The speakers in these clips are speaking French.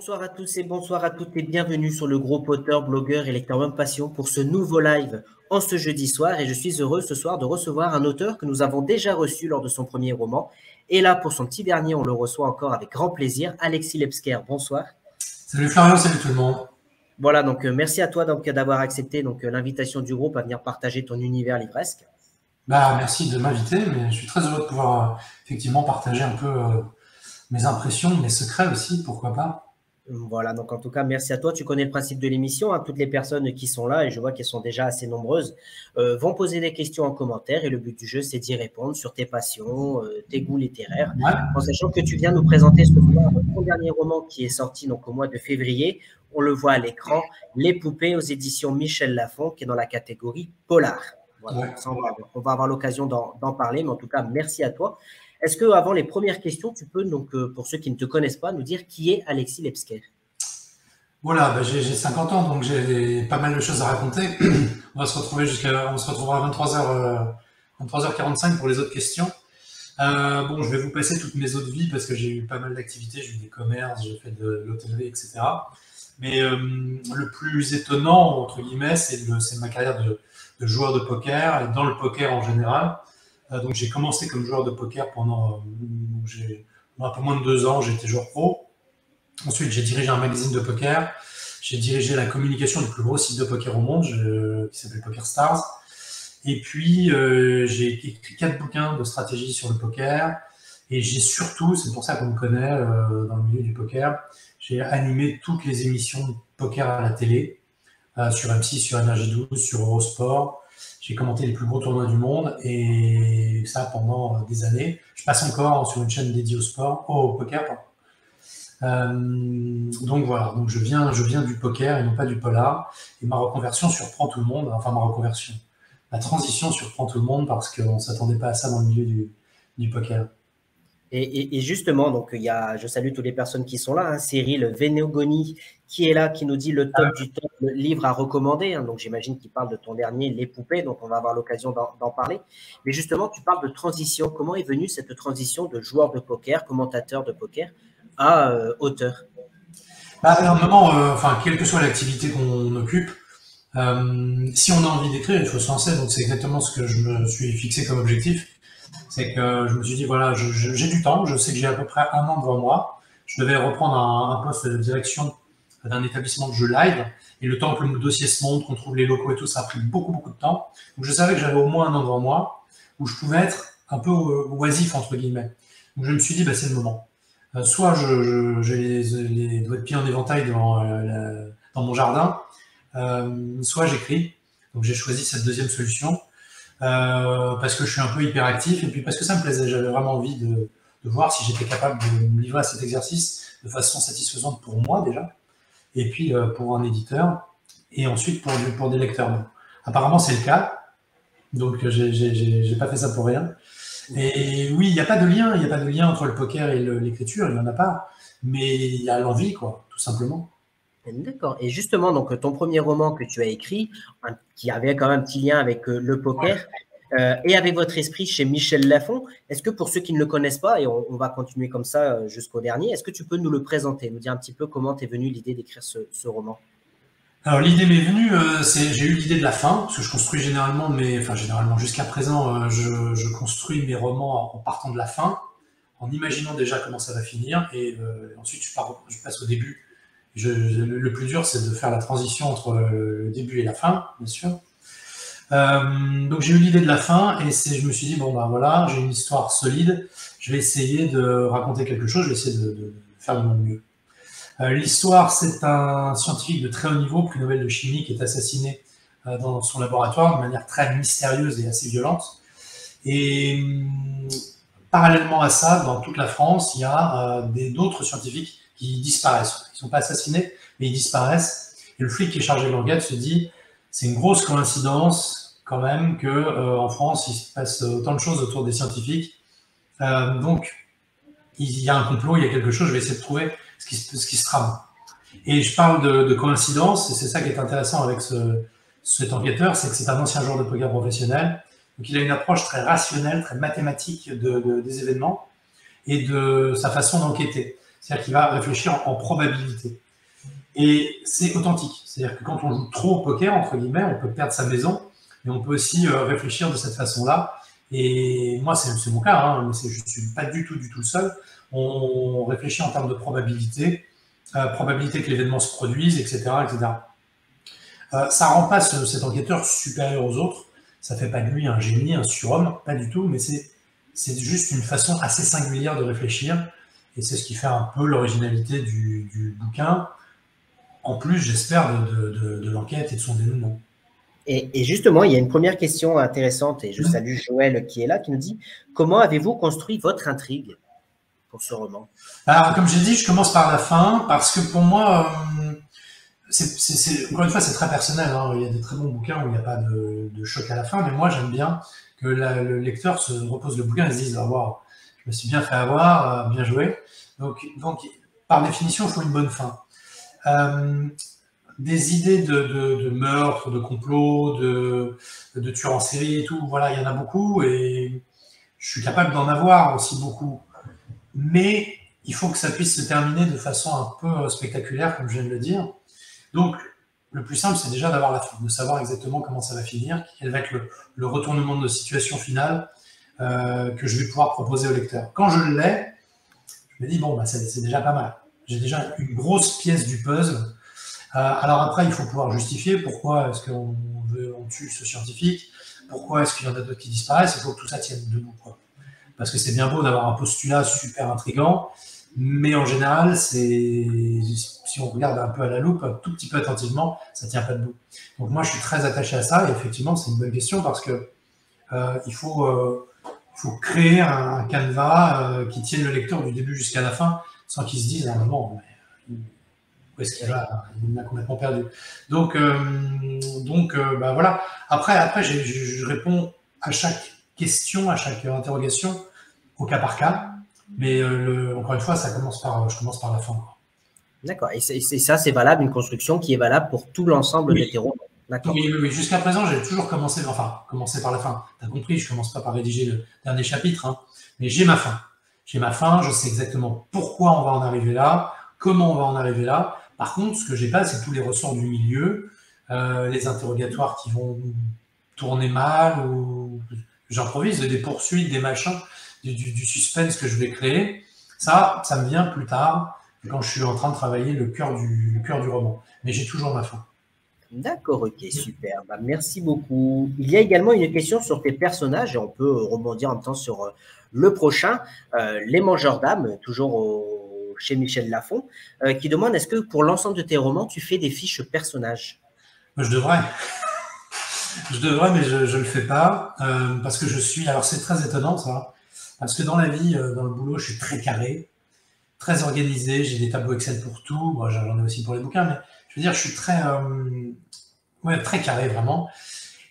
Bonsoir à tous et bonsoir à toutes et bienvenue sur le groupe auteur, blogueur et lecteur Homme Passion pour ce nouveau live en ce jeudi soir. Et je suis heureux ce soir de recevoir un auteur que nous avons déjà reçu lors de son premier roman. Et là, pour son petit dernier, on le reçoit encore avec grand plaisir. Alexis Lebsker, bonsoir. Salut Florian, salut tout le monde. Voilà, donc merci à toi d'avoir accepté l'invitation du groupe à venir partager ton univers livresque. Merci de m'inviter, mais je suis très heureux de pouvoir effectivement partager un peu mes impressions, mes secrets aussi, pourquoi pas. Voilà, donc en tout cas, merci à toi. Tu connais le principe de l'émission, hein. Toutes les personnes qui sont là, et je vois qu'elles sont déjà assez nombreuses, vont poser des questions en commentaire. Et le but du jeu, c'est d'y répondre sur tes passions, tes goûts littéraires. Ouais. En sachant que tu viens nous présenter ce soir ton dernier roman qui est sorti donc, au mois de février. On le voit à l'écran, Les Poupées aux éditions Michel Lafon, qui est dans la catégorie Polar. Voilà, Ouais. ça, on va avoir l'occasion d'en parler, mais en tout cas, merci à toi. Est-ce que, avant les premières questions, tu peux, donc, pour ceux qui ne te connaissent pas, nous dire qui est Alexis Lebsker? Voilà, j'ai 50 ans, donc j'ai pas mal de choses à raconter. On se retrouvera à 23h45 pour les autres questions. Je vais vous passer toutes mes autres vies parce que j'ai eu pas mal d'activités, j'ai eu des commerces, j'ai fait de l'hôtellerie, etc. Mais le plus étonnant, entre guillemets, c'est ma carrière de joueur de poker, et dans le poker en général. Donc j'ai commencé comme joueur de poker pendant un peu moins de 2 ans, j'étais joueur pro. Ensuite, j'ai dirigé un magazine de poker. J'ai dirigé la communication du plus gros site de poker au monde, qui s'appelle Poker Stars. Et puis, j'ai écrit 4 bouquins de stratégie sur le poker. Et j'ai surtout, c'est pour ça qu'on me connaît dans le milieu du poker, j'ai animé toutes les émissions de poker à la télé, sur M6, sur NRJ12, sur Eurosport. J'ai commenté les plus gros tournois du monde, et ça pendant des années. Je passe encore sur une chaîne dédiée au sport, au poker, donc voilà, donc je viens du poker et non pas du polar. Et ma reconversion surprend tout le monde, la transition surprend tout le monde parce qu'on ne s'attendait pas à ça dans le milieu du poker. Et justement, donc, je salue toutes les personnes qui sont là, hein. Cyril Vénégoni qui est là, qui nous dit le top du top, le livre à recommander, hein. Donc j'imagine qu'il parle de ton dernier, Les Poupées, donc on va avoir l'occasion d'en parler. Mais justement, tu parles de transition. Comment est venue cette transition de joueur de poker, commentateur de poker, à auteur? À un moment, quelle que soit l'activité qu'on occupe, si on a envie d'écrire, il faut se lancer. Donc c'est exactement ce que je me suis fixé comme objectif. C'est que je me suis dit, voilà, j'ai du temps, je sais que j'ai à peu près 1 an devant moi. Je devais reprendre un poste de direction d'un établissement de jeux live. Et le temps que le dossier se monte, qu'on trouve les locaux et tout, ça a pris beaucoup, beaucoup de temps. Donc je savais que j'avais au moins 1 an devant moi, où je pouvais être un peu oisif, entre guillemets. Donc je me suis dit, c'est le moment. Soit j'ai les doigts de pied en éventail dans mon jardin, soit j'écris. Donc j'ai choisi cette deuxième solution. Parce que je suis un peu hyperactif et puis parce que ça me plaisait. J'avais vraiment envie de voir si j'étais capable de me livrer à cet exercice de façon satisfaisante pour moi déjà, et puis pour un éditeur, et ensuite pour des lecteurs. Bon, apparemment c'est le cas, donc j'ai pas fait ça pour rien. Et oui, il n'y a pas de lien entre le poker et l'écriture, il n'y en a pas, mais il y a l'envie, quoi, tout simplement. D'accord. Et justement, donc ton premier roman que tu as écrit, qui avait quand même un petit lien avec le poker, et avec votre esprit chez Michel Lafon, est-ce que pour ceux qui ne le connaissent pas, et on va continuer comme ça jusqu'au dernier, est-ce que tu peux nous le présenter, nous dire un petit peu comment t'es venue l'idée d'écrire ce roman? Alors l'idée m'est venue, j'ai eu l'idée de la fin, parce que je construis généralement jusqu'à présent, je construis mes romans en partant de la fin, en imaginant déjà comment ça va finir, et ensuite je passe au début. Le plus dur, c'est de faire la transition entre le début et la fin, bien sûr. Donc j'ai eu l'idée de la fin, et je me suis dit, voilà, j'ai une histoire solide, je vais essayer de raconter quelque chose, je vais essayer de faire de mon mieux. L'histoire, c'est un scientifique de très haut niveau, prix Nobel de chimie, qui est assassiné dans son laboratoire de manière très mystérieuse et assez violente. Et parallèlement à ça, dans toute la France, il y a d'autres scientifiques qui disparaissent. Ils ne sont pas assassinés, mais ils disparaissent. Et le flic qui est chargé de l'enquête se dit, c'est une grosse coïncidence quand même qu'en France, il se passe autant de choses autour des scientifiques. Donc, il y a un complot, il y a quelque chose, je vais essayer de trouver ce qui se trame. Et je parle de coïncidence, et c'est ça qui est intéressant avec cet enquêteur, c'est que c'est un ancien joueur de poker professionnel. Donc il a une approche très rationnelle, très mathématique des événements et de sa façon d'enquêter. C'est-à-dire qu'il va réfléchir en probabilité. Et c'est authentique. C'est-à-dire que quand on joue trop au poker, entre guillemets, on peut perdre sa maison, mais on peut aussi réfléchir de cette façon-là. Et moi, c'est mon cas, hein, mais je ne suis pas du tout le seul. On réfléchit en termes de probabilité, probabilité que l'événement se produise, etc. etc. Ça rend pas cet enquêteur supérieur aux autres. Ça fait pas de lui un génie, un surhomme, pas du tout, mais c'est juste une façon assez singulière de réfléchir. Et c'est ce qui fait un peu l'originalité du bouquin. En plus, j'espère, de l'enquête et de son dénouement. Et justement, il y a une première question intéressante, et je salue Joël qui est là, qui nous dit « Comment avez-vous construit votre intrigue pour ce roman ?» Alors, comme j'ai dit, je commence par la fin, parce que pour moi, encore une fois, c'est très personnel. Hein. Il y a des très bons bouquins où il n'y a pas de choc à la fin, mais moi, j'aime bien que le lecteur se repose le bouquin et se dise « Ah, wow, je me suis bien fait avoir, bien joué ». Donc, par définition, il faut une bonne fin. Des idées de meurtre, de complot, de tueurs en série et tout, voilà, il y en a beaucoup et je suis capable d'en avoir aussi beaucoup. Mais il faut que ça puisse se terminer de façon un peu spectaculaire, comme je viens de le dire. Donc, le plus simple, c'est déjà d'avoir la fin, de savoir exactement comment ça va finir, quel va être le retournement de situation finale que je vais pouvoir proposer au lecteur. Quand je l'ai, je me dis, bon, bah, c'est déjà pas mal. J'ai déjà une grosse pièce du puzzle. Alors après, il faut pouvoir justifier pourquoi est-ce qu'on tue ce scientifique, pourquoi est-ce qu'il y en a d'autres qui disparaissent, il faut que tout ça tienne debout, quoi. Parce que c'est bien beau d'avoir un postulat super intriguant, mais en général, si on regarde un peu à la loupe, un tout petit peu attentivement, ça ne tient pas debout. Donc moi, je suis très attaché à ça, et effectivement, c'est une bonne question, parce que il faut créer un canevas qui tienne le lecteur du début jusqu'à la fin, sans qu'il se dise à un moment, où est-ce qu'il va? Il m'a complètement perdu. Donc bah voilà. Après je réponds à chaque question, à chaque interrogation, au cas par cas. Mais encore une fois, je commence par la fin. D'accord. Et ça, c'est valable, une construction qui est valable pour tout l'ensemble de tes romans. D'accord. Oui. Jusqu'à présent, j'ai toujours commencé par la fin. Tu as compris, je ne commence pas par rédiger le dernier chapitre, hein, mais j'ai ma fin. J'ai ma fin, je sais exactement pourquoi on va en arriver là, comment on va en arriver là. Par contre, ce que j'ai pas, c'est tous les ressorts du milieu, les interrogatoires qui vont tourner mal, ou j'improvise, des poursuites, des machins, du suspense que je vais créer. Ça me vient plus tard, quand je suis en train de travailler le cœur du roman. Mais j'ai toujours ma fin. D'accord, ok, super. Bah, merci beaucoup. Il y a également une question sur tes personnages, et on peut rebondir en même temps sur le prochain, Les Mangeurs d'âmes, toujours chez Michel Lafon, qui demande, est-ce que pour l'ensemble de tes romans, tu fais des fiches personnages? Je devrais. Je devrais, mais je ne le fais pas, parce que alors c'est très étonnant ça, parce que dans la vie, dans le boulot, je suis très carré, très organisé, j'ai des tableaux Excel pour tout, bon, j'en ai aussi pour les bouquins, mais je veux dire, je suis très carré vraiment.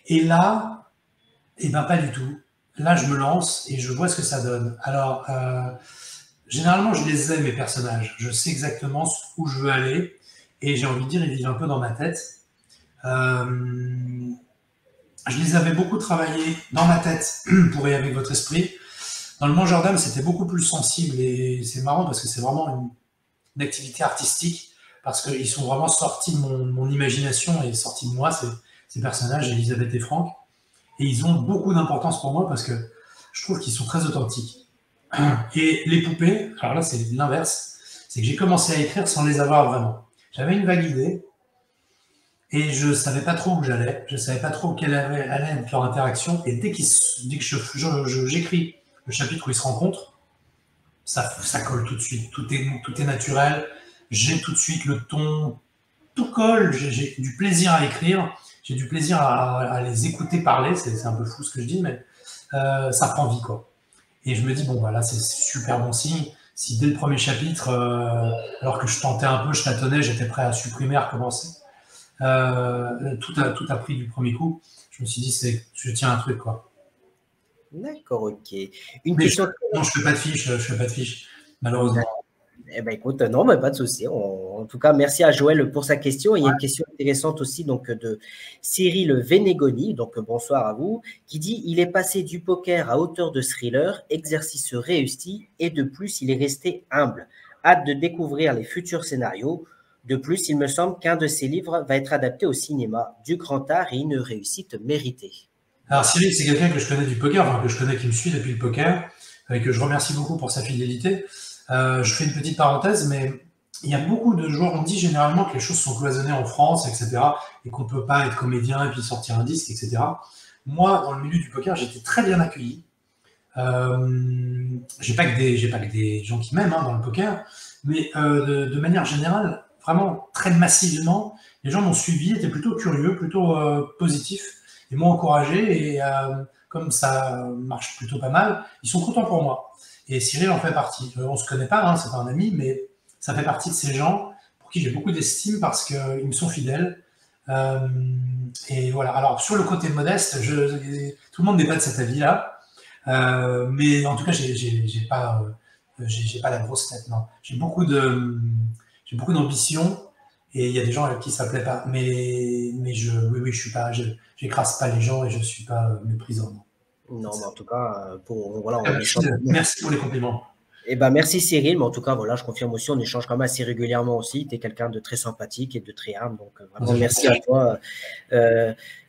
Et là, pas du tout. Là, je me lance et je vois ce que ça donne. Alors, généralement, je les ai, mes personnages. Je sais exactement où je veux aller. Et j'ai envie de dire, ils vivent un peu dans ma tête. Je les avais beaucoup travaillés dans ma tête pour y avec votre esprit. Dans le Mangeur d'âme, c'était beaucoup plus sensible. Et c'est marrant parce que c'est vraiment une activité artistique. Parce qu'ils sont vraiment sortis de mon imagination et sortis de moi, ces personnages, Elisabeth et Franck. Et ils ont beaucoup d'importance pour moi parce que je trouve qu'ils sont très authentiques. Et les poupées, alors là, c'est l'inverse. C'est que j'ai commencé à écrire sans les avoir vraiment. J'avais une vague idée et je ne savais pas trop où j'allais. Je ne savais pas trop quelle allait être leur interaction. Et dès que j'écris le chapitre où ils se rencontrent, ça colle tout de suite. Tout est naturel. J'ai tout de suite le ton. Tout colle. J'ai du plaisir à écrire. J'ai du plaisir à les écouter parler. C'est un peu fou ce que je dis, mais ça prend vie, quoi. Et je me dis, bon, voilà, c'est super bon signe. Si dès le premier chapitre, alors que je tentais un peu, je tâtonnais, j'étais prêt à supprimer, à recommencer, tout a pris du premier coup. Je me suis dit, je tiens un truc, quoi. D'accord, ok. Une question. Non, je fais pas de fiche, malheureusement. Eh ben, écoute, non, mais pas de souci. En tout cas, merci à Joël pour sa question. Et il y a une question intéressante aussi donc, de Cyril Vénégoni, donc bonsoir à vous, qui dit « Il est passé du poker à auteur de thriller, exercice réussi, et de plus, il est resté humble. Hâte de découvrir les futurs scénarios. De plus, il me semble qu'un de ses livres va être adapté au cinéma, du grand art et une réussite méritée. Alors Cyril, c'est quelqu'un que je connais du poker, enfin que je connais qui me suit depuis le poker, et que je remercie beaucoup pour sa fidélité. Je fais une petite parenthèse, mais il y a beaucoup de joueurs, on dit généralement que les choses sont cloisonnées en France, etc., et qu'on ne peut pas être comédien et puis sortir un disque, etc. Moi, dans le milieu du poker, j'étais très bien accueilli. J'ai pas que des gens qui m'aiment dans le poker, mais de manière générale, vraiment très massivement, les gens m'ont suivi, étaient plutôt curieux, plutôt positifs, et m'ont encouragé. Et comme ça marche plutôt pas mal, ils sont contents pour moi. Et Cyril en fait partie. On se connaît pas, c'est pas un ami, mais ça fait partie de ces gens pour qui j'ai beaucoup d'estime parce qu'ils me sont fidèles. Et voilà. Alors sur le côté modeste, tout le monde n'est pas de cet avis-là. Mais en tout cas, j'ai pas la grosse tête, non. J'ai beaucoup d'ambition et il y a des gens avec qui ça plaît pas. Mais oui, je suis pas, j'écrase pas les gens et je suis pas méprisant. Non, mais en tout cas, voilà, merci pour les compliments. Eh ben, merci Cyril, mais en tout cas, voilà, je confirme aussi, on échange quand même assez régulièrement aussi. Tu es quelqu'un de très sympathique et de très humble, donc vraiment merci à toi,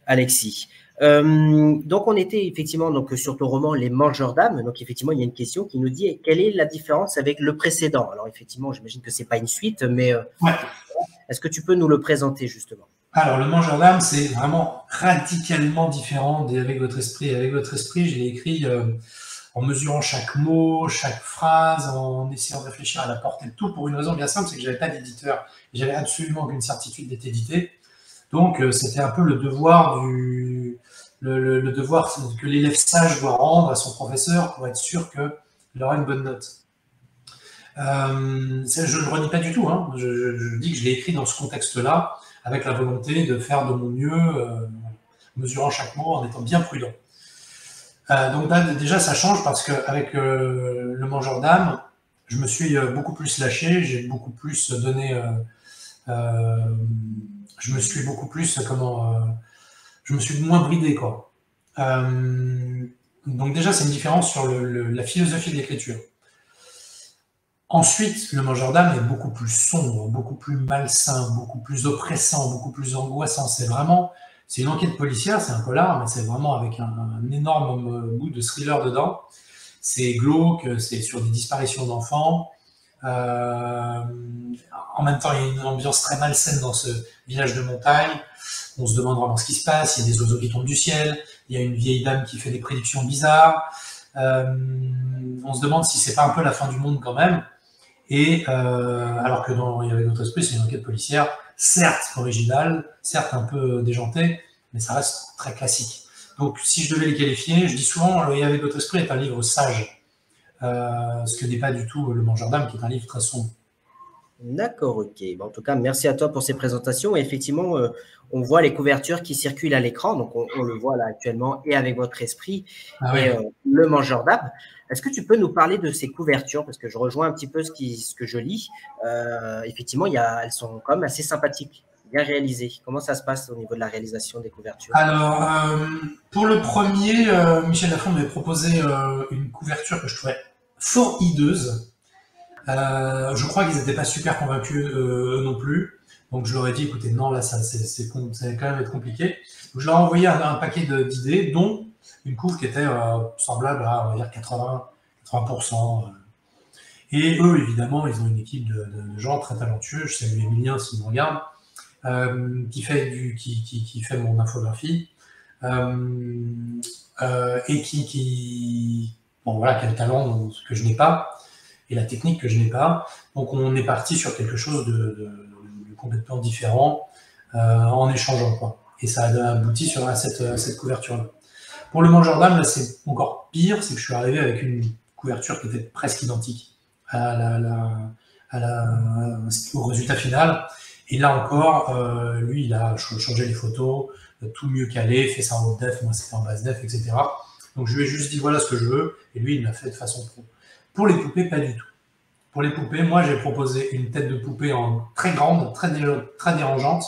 Alexis. Donc on était effectivement sur ton roman Les Mangeurs d'âmes. Donc effectivement il y a une question qui nous dit quelle est la différence avec le précédent. Alors effectivement j'imagine que c'est pas une suite, mais est-ce que tu peux nous le présenter justement? Alors Le Mangeur d'âmes, c'est vraiment radicalement différent d'Avec votre esprit. Avec votre esprit, je l'ai écrit en mesurant chaque mot, chaque phrase, en essayant de réfléchir à la portée de tout, pour une raison bien simple, c'est que j'avais pas d'éditeur. J'avais absolument aucune certitude d'être édité. Donc c'était un peu le devoir le devoir que l'élève sage doit rendre à son professeur pour être sûr qu'il aura une bonne note. Je ne le renie pas du tout. Je dis que je l'ai écrit dans ce contexte-là, avec la volonté de faire de mon mieux, mesurant chaque mot, en étant bien prudent. Donc là, déjà, ça change parce qu'avec Le Mangeur d'âmes, je me suis beaucoup plus lâché, j'ai beaucoup plus donné... je me suis beaucoup plus... je me suis moins bridé, quoi. Donc déjà, c'est une différence sur la philosophie de l'écriture. Ensuite, Le Mangeur d'âmes est beaucoup plus sombre, beaucoup plus malsain, beaucoup plus oppressant, beaucoup plus angoissant. C'est une enquête policière, c'est un polar, mais c'est vraiment avec un énorme bout de thriller dedans. C'est glauque, c'est sur des disparitions d'enfants. En même temps, il y a une ambiance très malsaine dans ce village de montagne. On se demande vraiment ce qui se passe. Il y a des oiseaux qui tombent du ciel. Il y a une vieille dame qui fait des prédictions bizarres. On se demande si c'est pas un peu la fin du monde quand même. Et alors que Il y avait d'autres esprits, c'est une enquête policière, certes originale, certes un peu déjantée, mais ça reste très classique. Donc si je devais les qualifier, je dis souvent Il y avait d'autres esprits est un livre sage, ce que n'est pas du tout Le Mangeur d'âmes, qui est un livre très sombre. D'accord, ok. Bon, en tout cas, merci à toi pour ces présentations. Et effectivement, on voit les couvertures qui circulent à l'écran. Donc, on le voit là actuellement et Avec votre esprit et Le Mangeur d'âmes. Est-ce que tu peux nous parler de ces couvertures? Parce que je rejoins un petit peu ce que je lis. Effectivement, elles sont quand même assez sympathiques, bien réalisées. Comment ça se passe au niveau de la réalisation des couvertures? Alors, pour le premier, Michel Lafon m'avait proposé une couverture que je trouvais fort hideuse. Je crois qu'ils n'étaient pas super convaincus eux non plus. Donc je leur ai dit, écoutez, non, là, ça va quand même être compliqué. Donc, je leur ai envoyé un paquet d'idées, dont une couve qui était semblable à, on va dire, 80%. Et eux, évidemment, ils ont une équipe de gens très talentueux. Je salue Emilien s'il me regarde, qui fait mon infographie, et bon, voilà, qui a le talent que je n'ai pas, et la technique que je n'ai pas. Donc on est parti sur quelque chose de complètement différent en échangeant, quoi. Et ça a abouti sur cette couverture-là. Pour Le Mangeur d'âmes, c'est encore pire, c'est que je suis arrivé avec une couverture qui était presque identique au résultat final. Et là encore, lui, il a changé les photos, tout mieux calé, fait ça en haute def, moi c'était en basse def, etc. Donc je lui ai juste dit voilà ce que je veux, et lui il l'a fait de façon pro. Pour les poupées, pas du tout. Pour les poupées, moi j'ai proposé une tête de poupée très grande, très dérangeante,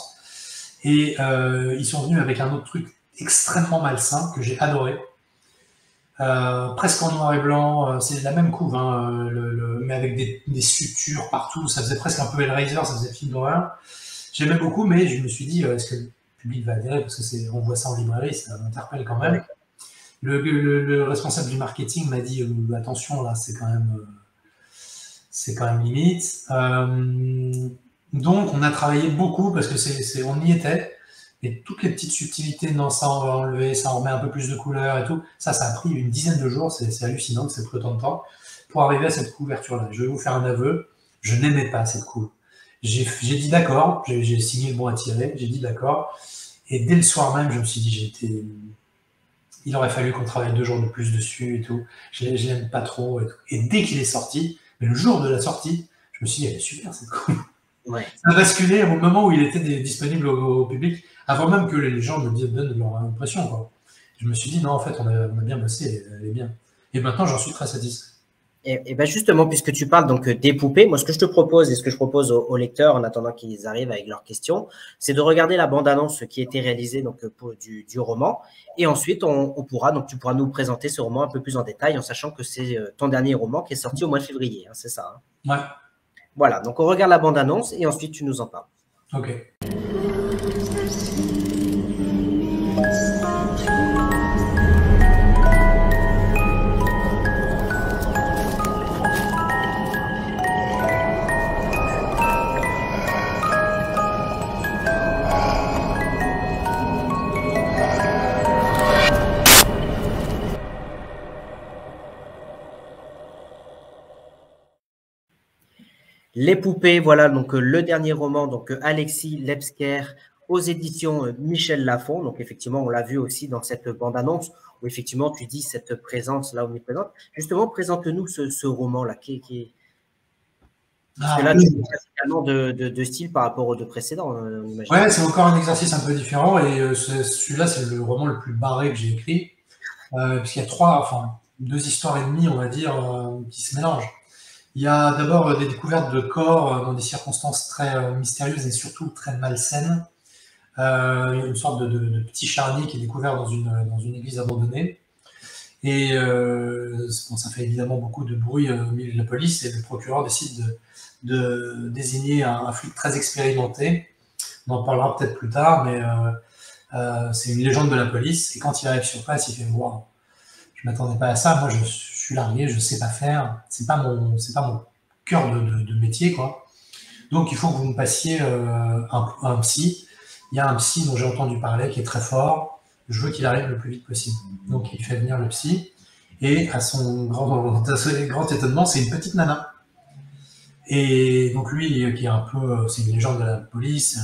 et ils sont venus avec un autre truc extrêmement malsain que j'ai adoré. presque en noir et blanc, c'est la même couve, hein, mais avec des sutures partout, ça faisait presque un peu Hellraiser, ça faisait film d'horreur. J'aimais beaucoup, mais je me suis dit, est-ce que le public va adhérer, parce que on voit ça en librairie, ça m'interpelle quand même. Le responsable du marketing m'a dit, attention, là, c'est quand même limite. Donc, on a travaillé beaucoup, parce que on y était, et toutes les petites subtilités, non, ça on va enlever, ça on remet un peu plus de couleur et tout, ça a pris une dizaine de jours, c'est hallucinant que ça ait pris autant de temps pour arriver à cette couverture-là. Je vais vous faire un aveu, je n'aimais pas cette couve. J'ai dit d'accord, j'ai signé le bon à tirer, j'ai dit d'accord, et dès le soir même, je me suis dit, il aurait fallu qu'on travaille 2 jours de plus dessus et tout, je l'aime pas trop, et dès qu'il est sorti, mais le jour de la sortie, je me suis dit, elle est super cette couve. Ouais. Ça a basculé au moment où il était disponible au public, avant même que les gens me donnent leur impression, quoi. Je me suis dit, non, en fait, on a bien bossé, elle est bien. Et maintenant, j'en suis très satisfait. Et bien justement, puisque tu parles donc des poupées, moi ce que je te propose et ce que je propose aux lecteurs en attendant qu'ils arrivent avec leurs questions, c'est de regarder la bande-annonce qui a été réalisée donc, du roman. Et ensuite, tu pourras nous présenter ce roman un peu plus en détail en sachant que c'est ton dernier roman qui est sorti au mois de février, hein, c'est ça, hein? Ouais. Voilà, donc on regarde la bande-annonce et ensuite tu nous en parles. Ok. Les poupées, voilà donc le dernier roman, donc Alexis Lebsker aux éditions Michel Lafon. Donc effectivement, on l'a vu aussi dans cette bande-annonce où effectivement tu dis cette présence là omniprésente. Justement, présente-nous ce roman-là parce que là, tu changes également de style par rapport aux 2 précédents, on imagine. Ouais, c'est encore un exercice un peu différent et celui-là, c'est le roman le plus barré que j'ai écrit, puisqu'il y a 2 histoires et demie, on va dire, qui se mélangent. Il y a d'abord des découvertes de corps dans des circonstances très mystérieuses et surtout très malsaines. Il y a une sorte de petit charnier qui est découvert dans une église abandonnée. Et ça fait évidemment beaucoup de bruit au milieu de la police et le procureur décide de désigner un flic très expérimenté. On en parlera peut-être plus tard, mais c'est une légende de la police. Et quand il arrive sur place, il fait « Wow, je ne m'attendais pas à ça, moi je suis largué, je ne sais pas faire, c'est pas mon cœur de métier, quoi. Donc il faut que vous me passiez un psy. Il y a un psy dont j'ai entendu parler qui est très fort, je veux qu'il arrive le plus vite possible. » Donc il fait venir le psy, et à son grand étonnement, c'est une petite nana. Et donc lui, qui est un peu, c'est une légende de la police,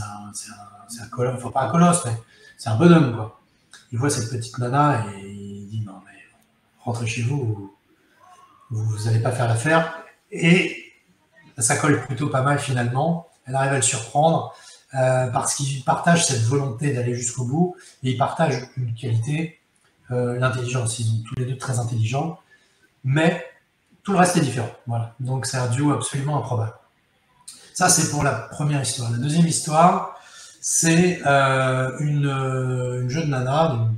c'est un colosse, enfin pas un colosse, mais c'est un bonhomme, quoi. Il voit cette petite nana et il dit « Non, mais rentrez chez vous, vous n'allez pas faire l'affaire. » Et ça colle plutôt pas mal finalement. Elle arrive à le surprendre parce qu'il partage cette volonté d'aller jusqu'au bout et il partage une qualité, l'intelligence. Ils sont tous les 2 très intelligents, mais tout le reste est différent. Voilà. Donc c'est un duo absolument improbable. Ça, c'est pour la première histoire. La deuxième histoire, c'est une jeune nana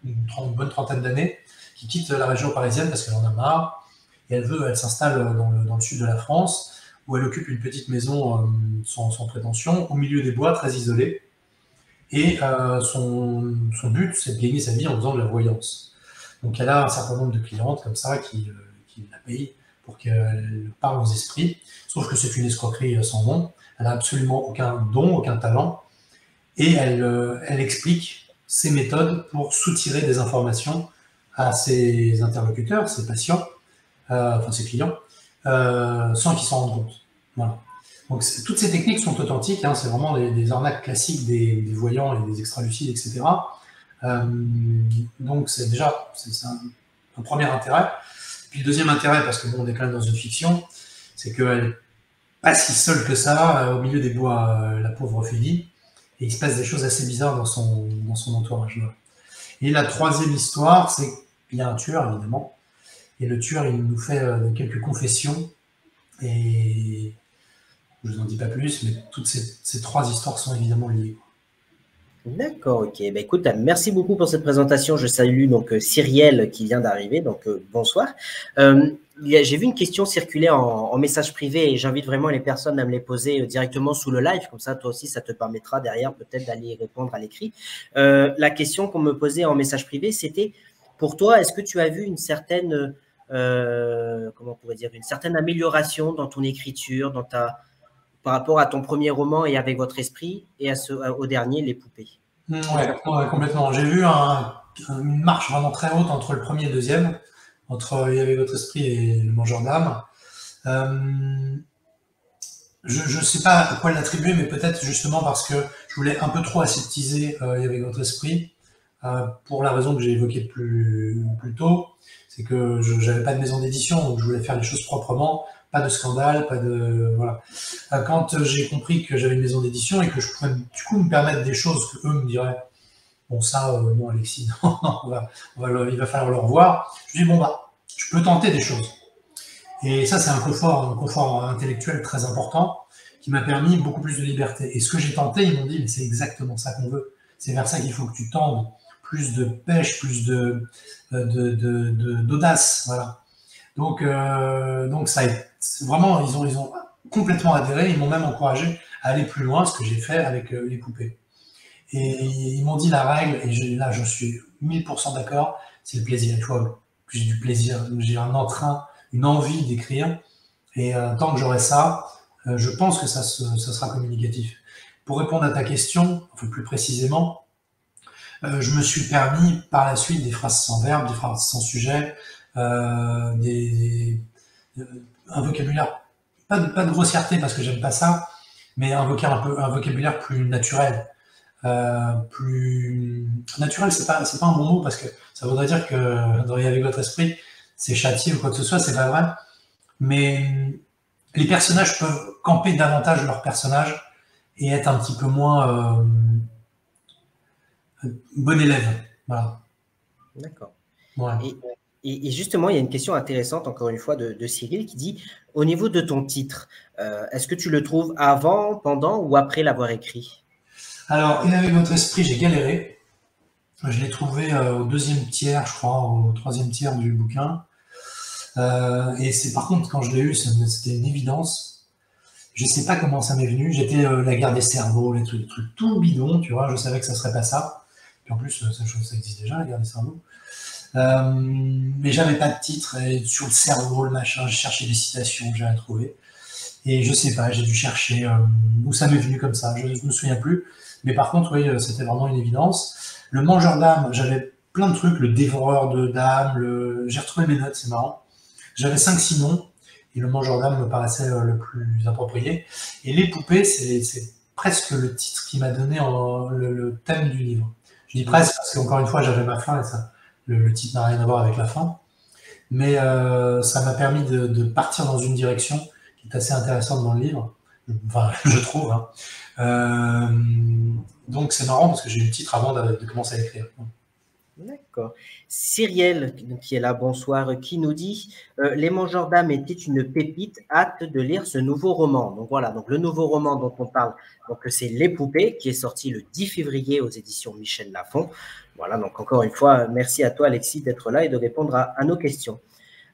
d'une bonne trentaine d'années qui quitte la région parisienne parce qu'elle en a marre et elle s'installe dans le sud de la France où elle occupe une petite maison sans prétention au milieu des bois, très isolée. Et son but, c'est de gagner sa vie en faisant de la voyance. Donc elle a un certain nombre de clientes comme ça qui la payent pour qu'elle parle aux esprits. Sauf que c'est une escroquerie sans nom. Elle n'a absolument aucun don, aucun talent. Et elle explique ses méthodes pour soutirer des informations à ses interlocuteurs, ses patients, ses clients, sans qu'ils s'en rendent compte. Voilà. Donc toutes ces techniques sont authentiques, hein, c'est vraiment des arnaques classiques des voyants et des extralucides, etc. Donc c'est un premier intérêt. Puis le deuxième intérêt, parce que bon, on est quand même dans une fiction, c'est qu'elle n'est pas si seule que ça, au milieu des bois, la pauvre Ophélie, et il se passe des choses assez bizarres dans son entourage. Et la troisième histoire, c'est qu'il y a un tueur, évidemment, et le tueur, il nous fait quelques confessions, et je ne vous en dis pas plus, mais toutes ces 3 histoires sont évidemment liées. D'accord, ok. Bah, écoute, merci beaucoup pour cette présentation. Je salue donc Cyrielle qui vient d'arriver. Donc bonsoir. J'ai vu une question circuler en message privé et j'invite vraiment les personnes à me les poser directement sous le live. Comme ça, toi aussi, ça te permettra derrière peut-être d'aller y répondre à l'écrit. La question qu'on me posait en message privé, c'était pour toi, est-ce que tu as vu une certaine, comment on pourrait dire, une certaine amélioration dans ton écriture, par rapport à ton premier roman et avec votre esprit et au dernier, Les Poupées. Ouais, complètement. J'ai vu une marche vraiment très haute entre le premier et le deuxième, entre Il y avait votre esprit et Le Mangeur d'âme. Euh, je ne sais pas à quoi l'attribuer, mais peut-être justement parce que je voulais un peu trop aseptiser Il y avait votre esprit, pour la raison que j'ai évoquée plus tôt, c'est que je n'avais pas de maison d'édition, donc je voulais faire les choses proprement, pas de scandale, pas de... Voilà. Quand j'ai compris que j'avais une maison d'édition et que je pouvais du coup me permettre des choses que eux me diraient, bon ça, non Alexis, non, il va falloir le revoir, je dis bon bah, je peux tenter des choses. Et ça, c'est un confort intellectuel très important qui m'a permis beaucoup plus de liberté. Et ce que j'ai tenté, ils m'ont dit, mais c'est exactement ça qu'on veut. C'est vers ça qu'il faut que tu tendes. Plus de pêche, plus d'audace. Voilà. Donc ça, vraiment, ils ont complètement adhéré. Ils m'ont même encouragé à aller plus loin, ce que j'ai fait avec Les Poupées. Et ils m'ont dit la règle, et là, je suis 1000% d'accord, c'est le plaisir. Il faut que j'ai du plaisir. J'ai un entrain, une envie d'écrire. Et tant que j'aurai ça, je pense que ça sera communicatif. Pour répondre à ta question, un peu plus précisément, je me suis permis par la suite des phrases sans verbe, des phrases sans sujet, euh, des, un vocabulaire, pas de grossièreté parce que j'aime pas ça, mais un vocabulaire plus naturel. Plus naturel, c'est pas un bon mot parce que ça voudrait dire que dans avec votre esprit, c'est châtié ou quoi que ce soit, c'est pas vrai. Mais les personnages peuvent camper davantage leur personnage et être un petit peu moins bon élève. Voilà. D'accord. Ouais. Et justement, il y a une question intéressante, encore une fois, de Cyril qui dit, au niveau de ton titre, est-ce que tu le trouves avant, pendant ou après l'avoir écrit? Alors, et avec votre esprit, j'ai galéré. Je l'ai trouvé au deuxième tiers, je crois, au troisième tiers du bouquin. Et c'est par contre, quand je l'ai eu, c'était une évidence. Je sais pas comment ça m'est venu. J'étais la guerre des cerveaux, les trucs tout bidons, tu vois. Je savais que ça serait pas ça. Puis en plus, ça existe déjà, la guerre des cerveaux. Mais j'avais pas de titre. Et sur le cerveau, le machin, je cherchais des citations, j'ai rien trouvé. Et je sais pas, j'ai dû chercher où ça m'est venu comme ça. Je me souviens plus. Mais par contre, oui, c'était vraiment une évidence. Le mangeur d'âme, j'avais plein de trucs. Le dévoreur d'âme, j'ai retrouvé mes notes, c'est marrant. J'avais 5-6 noms. Et le mangeur d'âme me paraissait le plus approprié. Et les poupées, c'est presque le titre qui m'a donné le thème du livre. Je dis presque parce qu'encore une fois, j'avais ma fin et ça, le titre n'a rien à voir avec la fin. Mais ça m'a permis de partir dans une direction qui est assez intéressante dans le livre. Enfin, je trouve. Hein. Donc c'est marrant parce que j'ai eu le titre avant de commencer à écrire. D'accord. Cyrielle, qui est là, bonsoir, qui nous dit Les Mangeurs d'âme étaient une pépite, hâte de lire ce nouveau roman. Donc voilà, donc le nouveau roman dont on parle, donc c'est Les Poupées, qui est sorti le 10 février aux éditions Michel Lafon. Voilà, donc encore une fois, merci à toi, Alexis, d'être là et de répondre à nos questions.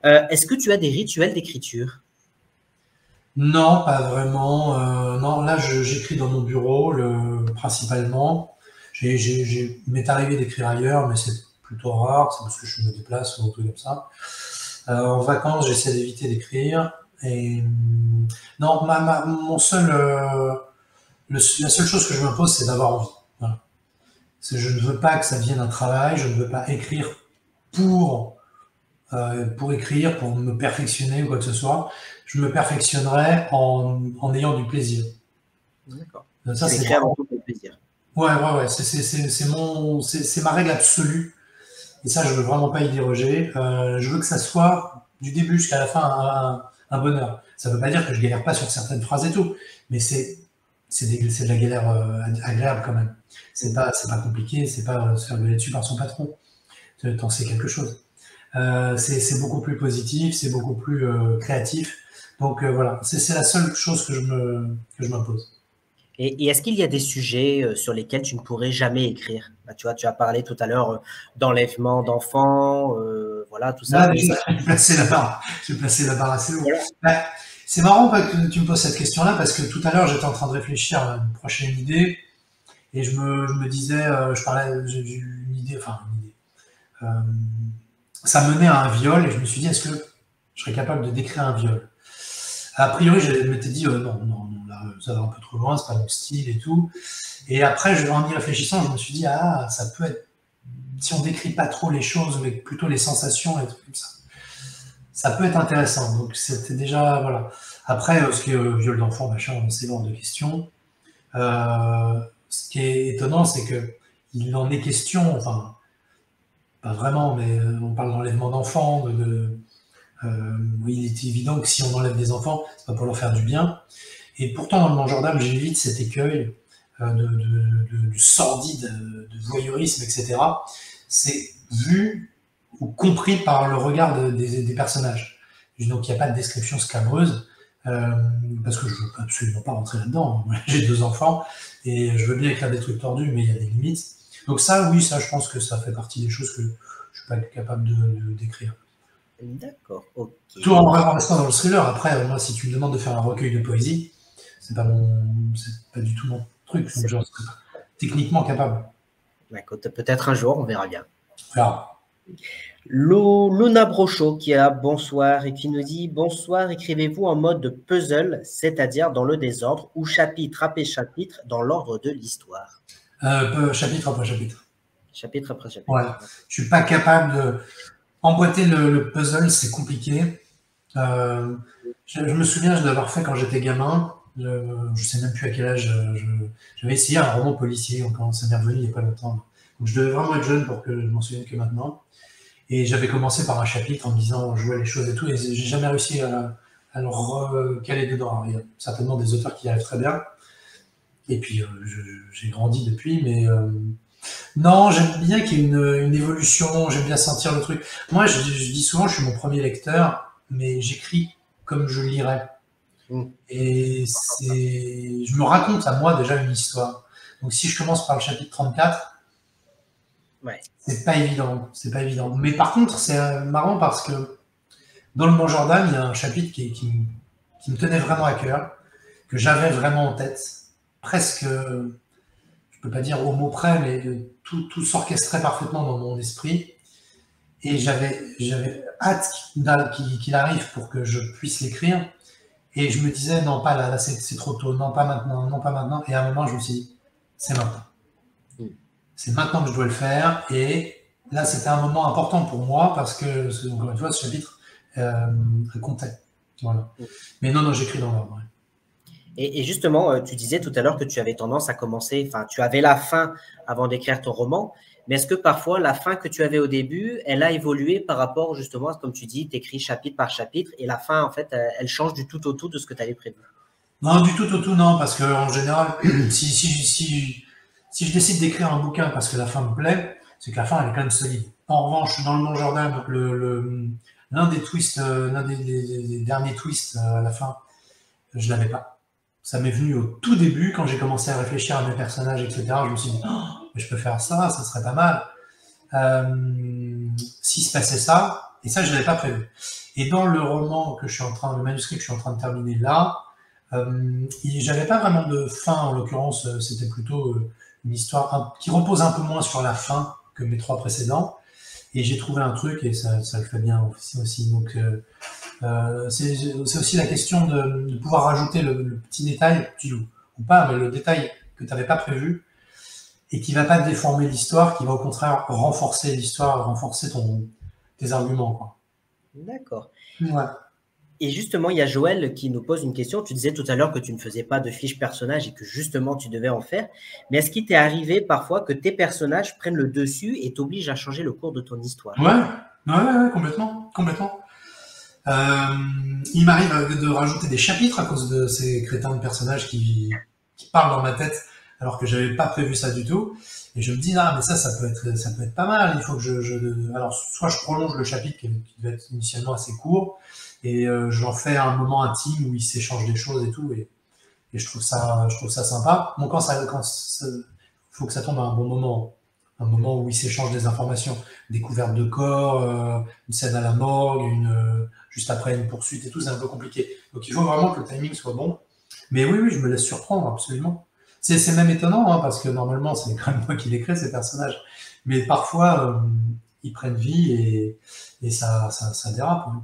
Est-ce que tu as des rituels d'écriture? Non, pas vraiment. Non, là, j'écris dans mon bureau, principalement. M'est arrivé d'écrire ailleurs, mais c'est plutôt rare. C'est parce que je me déplace ou un truc comme ça. En vacances, j'essaie d'éviter d'écrire. Et non, mon seul, la seule chose que je m'impose, c'est d'avoir envie. Voilà. Je ne veux pas que ça devienne un travail. Je ne veux pas écrire pour écrire, pour me perfectionner ou quoi que ce soit. Je me perfectionnerai en ayant du plaisir. D'accord. Ça, C'est c'est écrire avant tout pour le plaisir. ouais. C'est ma règle absolue. Et ça, je veux vraiment pas y déroger. Je veux que ça soit du début jusqu'à la fin un bonheur. Ça veut pas dire que je galère pas sur certaines phrases et tout, mais c'est de la galère agréable quand même. C'est pas compliqué, c'est pas se faire gueuler dessus par son patron. T'en sais quelque chose. C'est beaucoup plus positif, c'est beaucoup plus créatif. Donc voilà, c'est la seule chose que je m'impose. Et est-ce qu'il y a des sujets sur lesquels tu ne pourrais jamais écrire? Bah, tu vois, tu as parlé tout à l'heure d'enlèvement d'enfants, voilà, tout ça. Là, Mais déjà, c'est j'ai placé la barre assez haut. voilà. Bah, c'est marrant que tu me poses cette question-là parce que tout à l'heure, j'étais en train de réfléchir à une prochaine idée et je me disais, je parlais, j'ai eu une idée, enfin, une idée. Euh, Ça menait à un viol et je me suis dit, est-ce que je serais capable de décrire un viol? A priori, je m'étais dit, non, non, non, là, ça va un peu trop loin, c'est pas mon style et tout. Et après, en y réfléchissant, je me suis dit, ah, ça peut être, si on décrit pas trop les choses, mais plutôt les sensations et tout comme ça peut être intéressant. Donc, c'était déjà, voilà. Après, ce qui est viol d'enfant, machin, c'est hors de question. Ce qui est étonnant, c'est que il en est question, enfin, pas vraiment, mais on parle d'enlèvement d'enfants, oui, il est évident que si on enlève des enfants, c'est pas pour leur faire du bien. Et pourtant, dans le mangeur d'âme, j'évite cet écueil du sordide, de voyeurisme, etc. C'est vu ou compris par le regard des personnages. Donc, il n'y a pas de description scabreuse, parce que je ne veux absolument pas rentrer là-dedans. J'ai 2 enfants et je veux bien écrire des trucs tordus, mais il y a des limites. Donc ça, oui, ça, je pense que ça fait partie des choses que je ne suis pas capable de d'écrire. D'accord, ok. Tout en restant dans le thriller. Après, moi, si tu me demandes de faire un recueil de poésie, c'est pas du tout mon truc. Donc, C'est- j'en serais techniquement capable. D'accord, peut-être un jour, on verra bien. Alors, Luna Brochot qui a bonsoir et qui nous dit bonsoir, écrivez-vous en mode puzzle, c'est-à-dire dans le désordre ou chapitre après chapitre dans l'ordre de l'histoire. chapitre après chapitre. Chapitre après Ouais. chapitre. Je suis pas capable de emboîter le puzzle, c'est compliqué. Je me souviens de l'avoir fait quand j'étais gamin. Je sais même plus à quel âge. J'avais essayé un roman policier quand ça m'est revenu il y a pas longtemps. Donc je devais vraiment être jeune pour que je m'en souvienne que maintenant. Et j'avais commencé par un chapitre en me disant on jouait les choses et tout, et j'ai jamais réussi à le recaler dedans. Alors, il y a certainement des auteurs qui y arrivent très bien. Et puis j'ai grandi depuis, mais non, j'aime bien qu'il y ait une évolution, j'aime bien sentir le truc. Moi, je dis souvent, je suis mon premier lecteur, mais j'écris comme je lirais. Mm. Et je me raconte à moi déjà une histoire. Donc si je commence par le chapitre 34, Ouais. c'est pas évident, c'est pas évident. Mais par contre, c'est marrant parce que dans le Mangeur d'âme, il y a un chapitre qui me tenait vraiment à cœur, que j'avais vraiment en tête, presque, je peux pas dire au mot près, mais tout s'orchestrait parfaitement dans mon esprit. Et j'avais hâte qu'il arrive pour que je puisse l'écrire. Et je me disais, non, pas là, là c'est trop tôt, non, pas maintenant, non, pas maintenant. Et à un moment, je me suis dit, c'est maintenant. Mm. C'est maintenant que je dois le faire. Et là, c'était un moment important pour moi parce que, encore une fois, ce chapitre comptait. Voilà. Mm. Mais non, j'écris dans l'ordre. Et justement, tu disais tout à l'heure que tu avais tendance à commencer, enfin, tu avais la fin avant d'écrire ton roman, mais est-ce que parfois la fin que tu avais au début, elle a évolué par rapport justement à, comme tu dis, tu écris chapitre par chapitre et la fin, en fait, elle change du tout au tout de ce que tu avais prévu? Non, du tout au tout, non, parce qu'en général, si je décide d'écrire un bouquin parce que la fin me plaît, c'est que la fin, elle est quand même solide. En revanche, dans le Mangeur d'âme, l'un des twists, l'un des derniers twists à la fin, je l'avais pas. Ça m'est venu au tout début, quand j'ai commencé à réfléchir à mes personnages, etc. Je me suis dit, oh, mais je peux faire ça serait pas mal. S'il se passait ça, et ça, je l'avais pas prévu. Et dans le roman le manuscrit que je suis en train de terminer là, j'avais pas vraiment de fin, en l'occurrence, c'était plutôt une histoire qui repose un peu moins sur la fin que mes 3 précédents. Et j'ai trouvé un truc et ça le fait bien aussi. Donc, c'est aussi la question de pouvoir rajouter le petit détail, petit ou pas, mais le détail que tu n'avais pas prévu et qui ne va pas déformer l'histoire, qui va au contraire renforcer l'histoire, renforcer tes arguments, quoi. D'accord. Ouais. Et justement, il y a Joël qui nous pose une question. Tu disais tout à l'heure que tu ne faisais pas de fiches personnages et que justement tu devais en faire. Mais est-ce qu'il t'est arrivé parfois que tes personnages prennent le dessus et t'obligent à changer le cours de ton histoire? Ouais, complètement, complètement. Il m'arrive de rajouter des chapitres à cause de ces crétins de personnages qui parlent dans ma tête alors que j'avais pas prévu ça du tout. Et je me dis, ah, mais ça peut être pas mal. Il faut que alors, soit je prolonge le chapitre qui devait être initialement assez court et j'en fais un moment intime où ils s'échangent des choses et tout. Et et je trouve ça sympa. Bon, faut que ça tombe à un bon moment. Un moment où ils s'échangent des informations, découverte de corps, une scène à la morgue, juste après une poursuite et tout, c'est un peu compliqué. Donc il faut vraiment que le timing soit bon. Mais oui, oui, je me laisse surprendre, absolument. C'est même étonnant, hein, parce que normalement, c'est quand même moi qui les crée, ces personnages. Mais parfois, ils prennent vie et ça dérape. Hein.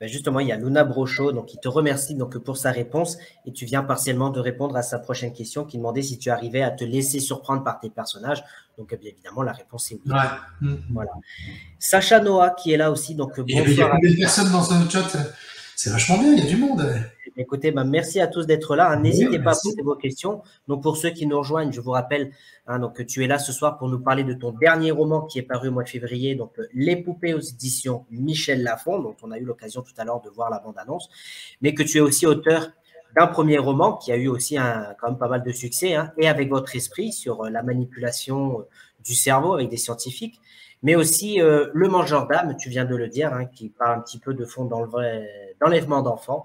Ben justement, il y a Luna Brochot donc, qui te remercie donc, pour sa réponse et tu viens partiellement de répondre à sa prochaine question qui demandait si tu arrivais à te laisser surprendre par tes personnages. Donc, bien évidemment, la réponse est oui. Ouais. Voilà. Sacha Noah qui est là aussi. Donc, Et il y a combien de personnes dans ce chat? C'est vachement bien, il y a du monde. Écoutez, merci à tous d'être là. N'hésitez pas à merci. poser vos questions. Donc, pour ceux qui nous rejoignent, je vous rappelle donc, que tu es là ce soir pour nous parler de ton dernier roman qui est paru au mois de février, donc Les Poupées aux éditions Michel Lafon, dont on a eu l'occasion tout à l'heure de voir la bande-annonce, mais que tu es aussi auteur d'un premier roman qui a eu aussi quand même pas mal de succès, et avec votre esprit sur la manipulation du cerveau avec des scientifiques, mais aussi Le Mangeur d'âme, tu viens de le dire, qui parle un petit peu de fond d'enlèvement d'enfants.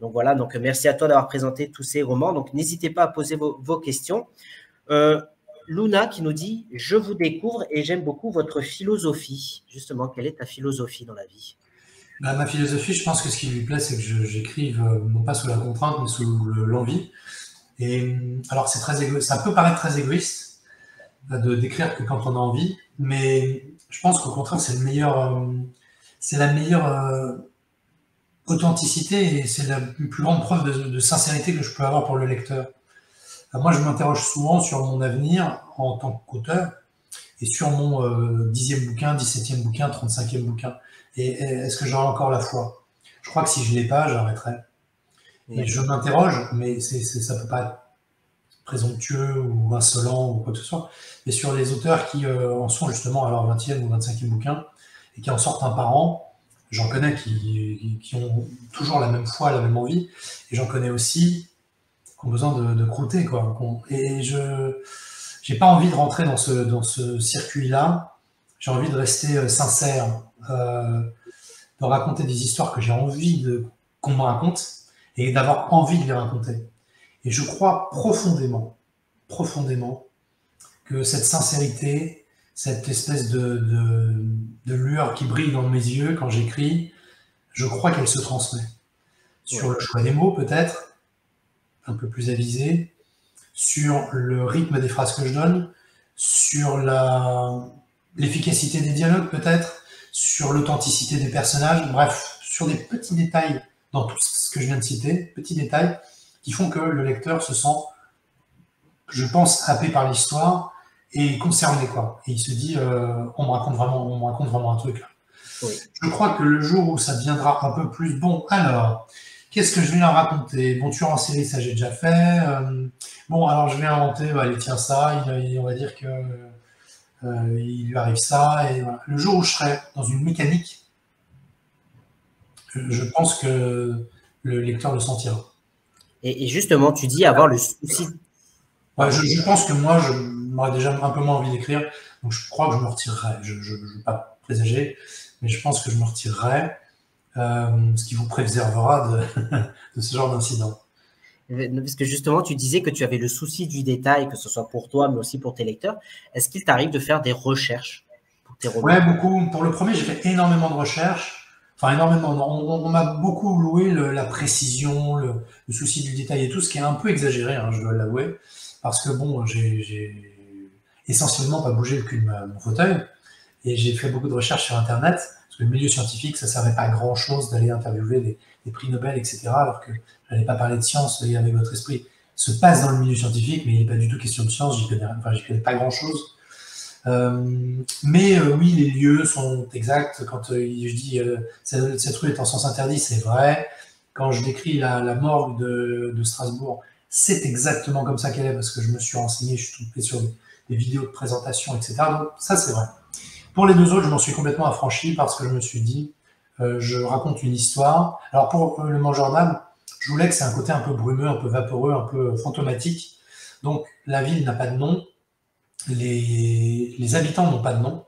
Donc voilà, donc merci à toi d'avoir présenté tous ces romans. Donc n'hésitez pas à poser vos questions. Luna qui nous dit « Je vous découvre et j'aime beaucoup votre philosophie. » Justement, quelle est ta philosophie dans la vie? Ma philosophie, je pense que ce qui lui plaît, c'est que j'écrive non pas sous la contrainte, mais sous l'envie. Et alors, ça peut paraître très égoïste de d'écrire que quand on a envie, mais je pense qu'au contraire, c'est la meilleure authenticité et c'est la plus grande preuve de sincérité que je peux avoir pour le lecteur. Moi, je m'interroge souvent sur mon avenir en tant qu'auteur et sur mon 10e bouquin, 17e bouquin, 35e bouquin. Et est-ce que j'aurai encore la foi? Je crois que si je ne l'ai pas, j'arrêterai. Et je m'interroge, mais ça ne peut pas être présomptueux ou insolent ou quoi que ce soit, mais sur les auteurs qui en sont justement à leur 20e ou 25e bouquin et qui en sortent un par an. J'en connais qui ont toujours la même foi, la même envie, et j'en connais aussi qui ont besoin de croûter, quoi. Et je n'ai pas envie de rentrer dans ce circuit-là. J'ai envie de rester sincère, de raconter des histoires que j'ai envie qu'on me raconte et d'avoir envie de les raconter. Et je crois profondément que cette sincérité, cette espèce de lueur qui brille dans mes yeux quand j'écris, je crois qu'elle se transmet. Sur le choix des mots, peut-être, un peu plus avisé, sur le rythme des phrases que je donne, sur l'efficacité des dialogues, peut-être, sur l'authenticité des personnages, bref, sur des petits détails dans tout ce que je viens de citer, petits détails qui font que le lecteur se sent, je pense, happé par l'histoire et concerné, quoi. Et il se dit, on me raconte vraiment un truc, là. Oui. Je crois que le jour où ça deviendra un peu plus bon, alors, qu'est-ce que je vais leur raconter? Bon, tueur en série, ça j'ai déjà fait. Bon, alors je vais inventer, allez, tiens, ça, on va dire que il lui arrive ça. Et voilà. Le jour où je serai dans une mécanique, je pense que le lecteur le sentira. Et justement, tu dis avoir le souci. Ouais, je pense que moi, j'aurais déjà un peu moins envie d'écrire, donc je crois que je me retirerai. Je ne veux pas présager, mais je pense que je me retirerai, ce qui vous préservera de ce genre d'incident. Parce que justement, tu disais que tu avais le souci du détail, que ce soit pour toi, mais aussi pour tes lecteurs. Est-ce qu'il t'arrive de faire des recherches pour tes romans? Ouais, beaucoup. Pour le premier, j'ai fait énormément de recherches. Enfin, énormément. On m'a beaucoup loué la précision, le souci du détail et tout, ce qui est un peu exagéré, je dois l'avouer. Parce que bon, j'ai essentiellement pas bougé le cul de mon fauteuil. Et j'ai fait beaucoup de recherches sur Internet. Parce que le milieu scientifique, ça ne servait pas à grand-chose d'aller interviewer des prix Nobel, etc. Alors que je n'allais pas parler de science et avec votre esprit se passe dans le milieu scientifique, mais il n'est pas du tout question de science, j'y connais pas grand-chose. Mais oui, les lieux sont exacts. Quand je dis cette rue est en sens interdit, c'est vrai. Quand je décris la morgue de Strasbourg, c'est exactement comme ça qu'elle est, parce que je me suis renseigné, je suis tombé sur des vidéos de présentation, etc. Donc ça, c'est vrai. Pour les deux autres, je m'en suis complètement affranchi parce que je me suis dit, je raconte une histoire. Alors pour Le Mangeur d'âme, je voulais que c'est un côté un peu brumeux, un peu vaporeux, un peu fantomatique. Donc la ville n'a pas de nom, les habitants n'ont pas de nom.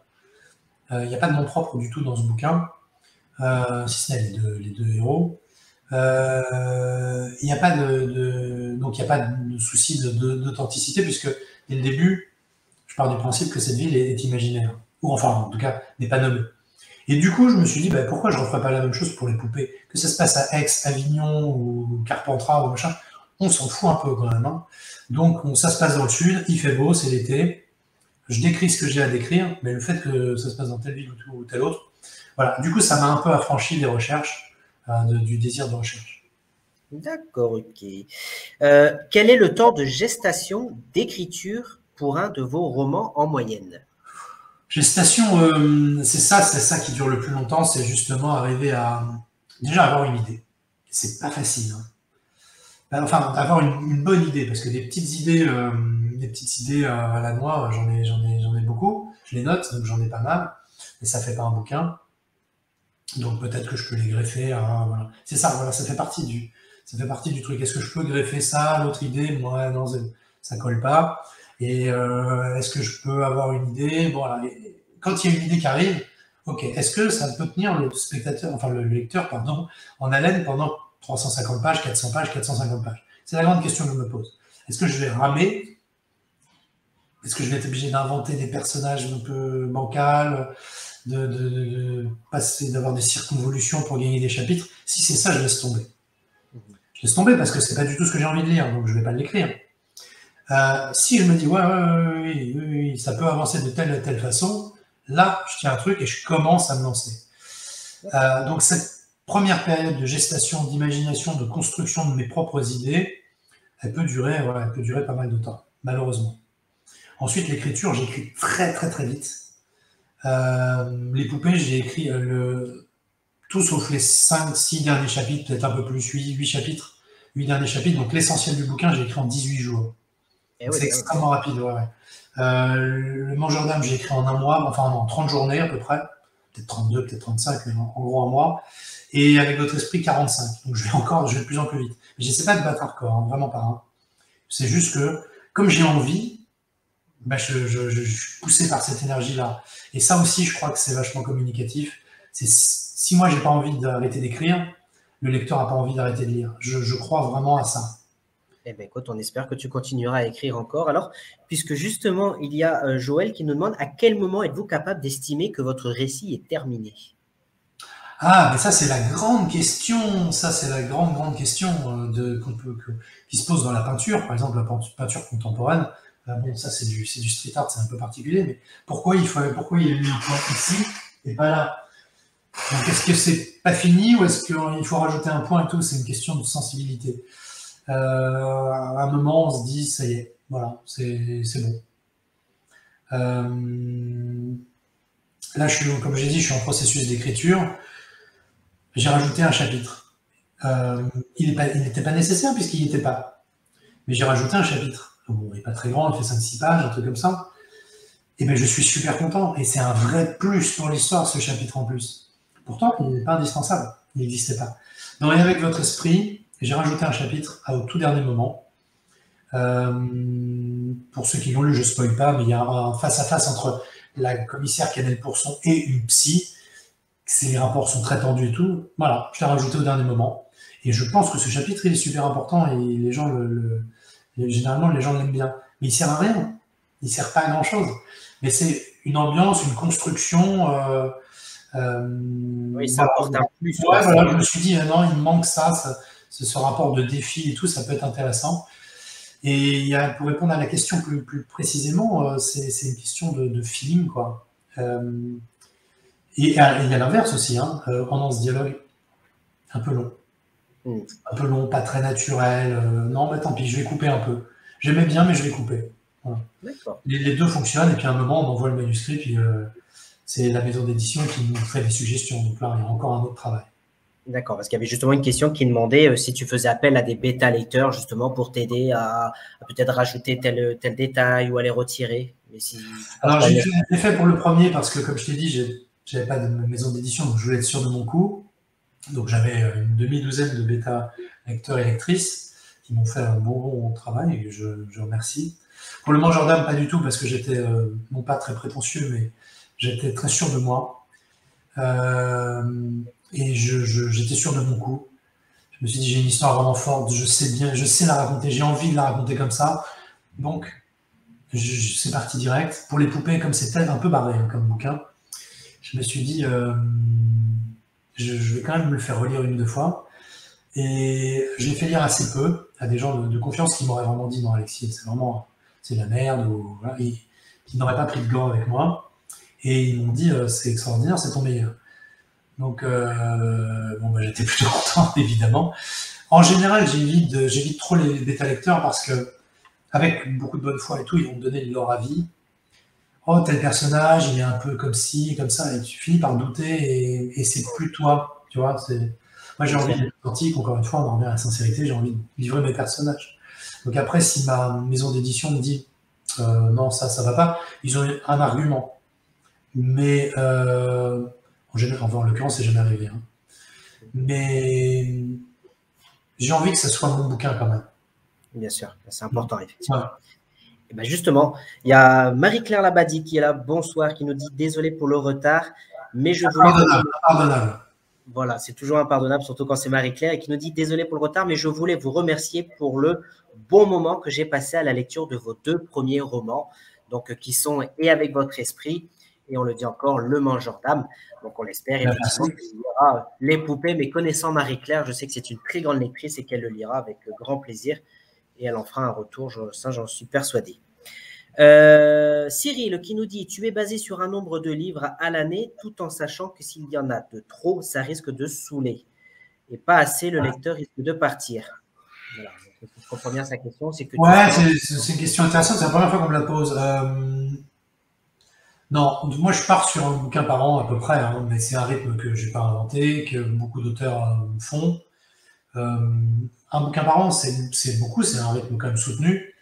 Il n'y a pas de nom propre du tout dans ce bouquin, si ce n'est les deux héros. Il n'y a pas donc il n'y a pas de souci d'authenticité, puisque dès le début, je pars du principe que cette ville est imaginaire, ou enfin, en tout cas, n'est pas nommée. Et du coup, je me suis dit, bah, pourquoi je ne referais pas la même chose pour les poupées? Que ça se passe à Aix, Avignon ou Carpentras ou machin, on s'en fout un peu quand même, hein. Donc, ça se passe dans le sud, il fait beau, c'est l'été. Je décris ce que j'ai à décrire, mais le fait que ça se passe dans telle ville ou telle autre, voilà. Du coup, ça m'a un peu affranchi des recherches, du désir de recherche. D'accord, ok. Quel est le temps de gestation d'écriture pour un de vos romans en moyenne? Gestation, c'est ça qui dure le plus longtemps, c'est justement arriver à déjà avoir une idée. C'est pas facile, hein. Enfin, avoir une bonne idée, parce que des petites idées à la noix, j'en ai beaucoup. Je les note, donc j'en ai pas mal, mais ça fait pas un bouquin. Donc peut-être que je peux les greffer. Voilà. C'est ça, voilà, ça fait partie du truc. Est-ce que je peux greffer ça, l'autre idée? Moi, non, ça colle pas. Et est-ce que je peux avoir une idée? Bon, voilà. Quand il y a une idée qui arrive, ok. Est-ce que ça peut tenir le spectateur, enfin le lecteur, pardon, en haleine pendant 350 pages, 400 pages, 450 pages? C'est la grande question que je me pose. Est-ce que je vais ramer? Est-ce que je vais être obligé d'inventer des personnages un peu bancals, de passer, d'avoir des circonvolutions pour gagner des chapitres? Si c'est ça, je laisse tomber. Je laisse tomber parce que c'est pas du tout ce que j'ai envie de lire, donc je vais pas l'écrire. Si je me dis, oui, ça peut avancer de telle façon, là, je tiens un truc et je commence à me lancer. Donc cette première période de gestation, d'imagination, de construction de mes propres idées, elle peut durer pas mal de temps, malheureusement. Ensuite, l'écriture, j'écris très très très vite. Les poupées, j'ai écrit tout sauf les 5-6 derniers chapitres, peut-être un peu plus, 8 chapitres, 8 derniers chapitres. Donc l'essentiel du bouquin, j'ai écrit en 18 jours. Eh oui, C'est extrêmement rapide, ouais. Le Mangeur d'âme, j'ai écrit en un mois, enfin en 30 journées à peu près, peut-être 32, peut-être 35, mais en gros un mois. Et avec votre esprit, 45. Donc je vais de plus en plus vite. Mais j'essaie pas de battre hardcore, hein, vraiment pas. Hein. C'est juste que, comme j'ai envie, bah, je suis poussé par cette énergie-là. Et ça aussi, je crois que c'est vachement communicatif. Si moi, j'ai pas envie d'arrêter d'écrire, le lecteur n'a pas envie d'arrêter de lire. Je crois vraiment à ça. Eh bien, écoute, on espère que tu continueras à écrire encore. Alors, puisque justement, il y a Joël qui nous demande à quel moment êtes-vous capable d'estimer que votre récit est terminé? Ah, mais ça, c'est la grande question. Ça, c'est la grande question qui se pose dans la peinture. Par exemple, la peinture contemporaine. Bon, ça, c'est du street art, c'est un peu particulier, mais pourquoi il a mis un point ici et pas là? Donc, est-ce que c'est pas fini ou est-ce qu'il faut rajouter un point et tout? C'est une question de sensibilité. À un moment, on se dit, ça y est, voilà, c'est bon. Là, comme j'ai dit, je suis en processus d'écriture. J'ai rajouté un chapitre. Il n'était pas nécessaire puisqu'il n'y était pas. Mais j'ai rajouté un chapitre. Bon, il n'est pas très grand, il fait 5-6 pages, un truc comme ça. Et bien, je suis super content. Et c'est un vrai plus pour l'histoire, ce chapitre en plus. Pourtant, il n'est pas indispensable. Il n'existait pas. Donc, et avec votre esprit, j'ai rajouté un chapitre au tout dernier moment. Pour ceux qui l'ont lu, je ne spoil pas, mais il y a un face-à-face entre la commissaire Canel Pourson et une psy. Les rapports sont très tendus et tout. Voilà, je l'ai rajouté au dernier moment. Et je pense que ce chapitre, il est super important et les gens généralement, les gens l'aiment bien. Mais il sert à rien. Il sert pas à grand chose. Mais c'est une ambiance, une construction. Oui, ça apporte un plus. Ouais, voilà, je me suis dit, non, il me manque ça, ce rapport de défi et tout, ça peut être intéressant. Et pour répondre à la question plus précisément, c'est une question de feeling, quoi. Et il y a l'inverse aussi, hein, pendant ce dialogue, un peu long. Un peu long, pas très naturel. Non, mais tant pis, je vais couper un peu. J'aimais bien, mais je vais couper. Voilà. Les deux fonctionnent, et puis à un moment, on envoie le manuscrit, puis c'est la maison d'édition qui nous fait des suggestions. Donc là, il y a encore un autre travail. D'accord, parce qu'il y avait justement une question qui demandait si tu faisais appel à des bêta-lecteurs, justement, pour t'aider à peut-être rajouter tel détail ou à les retirer. Mais alors, j'ai fait pour le premier, parce que, comme je t'ai dit, j'avais pas de maison d'édition, donc je voulais être sûr de mon coup. Donc j'avais une demi-douzaine de bêta-lecteurs et lectrices qui m'ont fait un bon travail et je remercie. Pour le Mangeur d'âme, pas du tout, parce que j'étais non pas très prétentieux, mais j'étais très sûr de moi. Et j'étais sûr de mon coup. Je me suis dit, j'ai une histoire vraiment forte, je sais bien, je sais la raconter, j'ai envie de la raconter comme ça. Donc, c'est parti direct. Pour les poupées, comme c'était un peu barré hein, comme bouquin, je me suis dit, je vais quand même me le faire relire une ou deux fois. Et je l'ai fait lire assez peu à des gens de confiance qui m'auraient vraiment dit, non Alexis, c'est de la merde, ou voilà, et qui n'auraient pas pris de gants avec moi. Et ils m'ont dit, c'est extraordinaire, c'est ton meilleur. Donc, bon, bah, j'étais plutôt content, évidemment. En général, j'évite trop les bêta-lecteurs parce que, avec beaucoup de bonne foi et tout, ils vont me donner leur avis. Oh, tel personnage, il est un peu comme ci, comme ça, et tu finis par douter et c'est plus toi, tu vois. Moi, j'ai envie d'être authentique, encore une fois, on en revient à la sincérité, j'ai envie de livrer mes personnages. Donc après, si ma maison d'édition me dit non, ça va pas, ils ont un argument. Mais en l'occurrence, c'est jamais arrivé. Hein. Mais j'ai envie que ce soit mon bouquin quand même. Bien sûr, c'est important, effectivement. Ouais. Et ben justement, il y a Marie-Claire Labadie qui est là, bonsoir, qui nous dit désolé pour le retard, mais je voulais. Impardonnable. Voilà, c'est toujours impardonnable, surtout quand c'est Marie-Claire, et qui nous dit désolé pour le retard, mais je voulais vous remercier pour le bon moment que j'ai passé à la lecture de vos 2 premiers romans, donc qui sont Et avec votre esprit, et on le dit encore, Le Mangeur d'âme. Donc on l'espère effectivement qu'il lira Les poupées, mais connaissant Marie-Claire, je sais que c'est une très grande lectrice et qu'elle le lira avec grand plaisir. Et elle en fera un retour, ça j'en suis persuadé. Cyril qui nous dit « Tu es basé sur un nombre de livres à l'année tout en sachant que s'il y en a de trop, ça risque de saouler. Et pas assez, le lecteur risque de partir. » Voilà, donc, je comprends bien sa question. C'est une question intéressante, c'est la première fois qu'on me la pose. Non, moi je pars sur un bouquin par an à peu près, hein, mais c'est un rythme que je n'ai pas inventé, que beaucoup d'auteurs font. Un bouquin par an, c'est beaucoup, c'est un rythme quand même soutenu.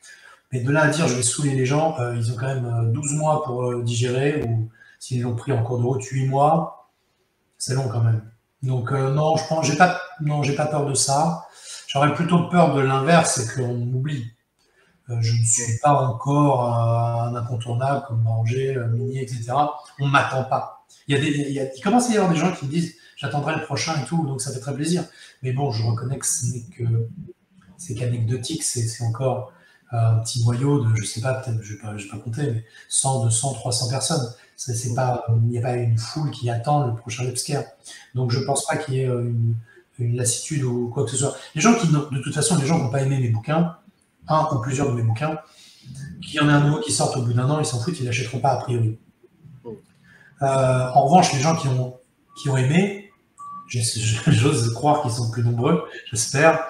Mais de là à dire je vais saouler les gens, ils ont quand même 12 mois pour digérer, ou s'ils l'ont pris en cours de route, 8 mois, c'est long quand même. Donc non, j'ai pas peur de ça. J'aurais plutôt peur de l'inverse, c'est qu'on m'oublie. Je ne suis pas encore un incontournable comme Angers, Minier, etc. On ne m'attend pas. Il commence à y avoir des gens qui me disent j'attendrai le prochain et tout, donc ça fait très plaisir. Mais bon, je reconnais que c'est qu'anecdotique, c'est encore un petit noyau de, je sais pas, peut-être, je vais pas compter, mais 100, 200, 300 personnes. Il n'y a pas une foule qui attend le prochain Lebsker. Donc je ne pense pas qu'il y ait une lassitude ou quoi que ce soit. Les gens qui, de toute façon, les gens qui n'ont pas aimé mes bouquins, un ou plusieurs de mes bouquins, qu'il y en ait un nouveau qui sorte au bout d'un an, ils s'en foutent, ils ne l'achèteront pas a priori. En revanche, les gens qui ont aimé, j'ose croire qu'ils sont plus nombreux, j'espère,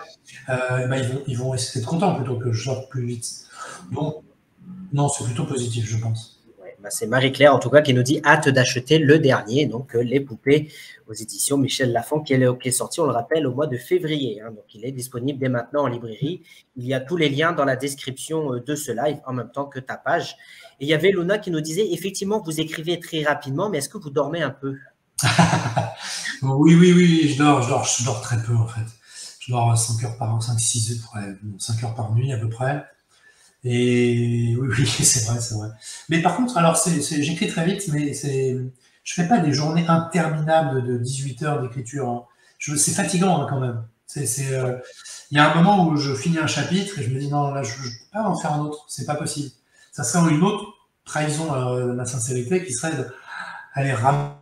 ils vont essayer d'être contents plutôt que je sorte plus vite. Donc, non, c'est plutôt positif, je pense. Ouais, c'est Marie-Claire, en tout cas, qui nous dit hâte d'acheter le dernier, donc Les poupées, aux éditions Michel Lafon, qui est sorti, on le rappelle, au mois de février. Hein, donc, il est disponible dès maintenant en librairie. Il y a tous les liens dans la description de ce live, en même temps que ta page. Et il y avait Luna qui nous disait, effectivement, vous écrivez très rapidement, mais est-ce que vous dormez un peu? Oui, je dors très peu, en fait. Je dors 5 heures par an, 5-6 heures, 5 heures par nuit, à peu près. Et oui, c'est vrai. Mais par contre, alors, j'écris très vite, mais je fais pas des journées interminables de 18 heures d'écriture. Hein. C'est fatigant hein, quand même. Il y a un moment où je finis un chapitre et je me dis non, là, je ne peux pas en faire un autre. C'est pas possible. Ça serait une autre trahison à ma sincérité qui serait d'aller ramer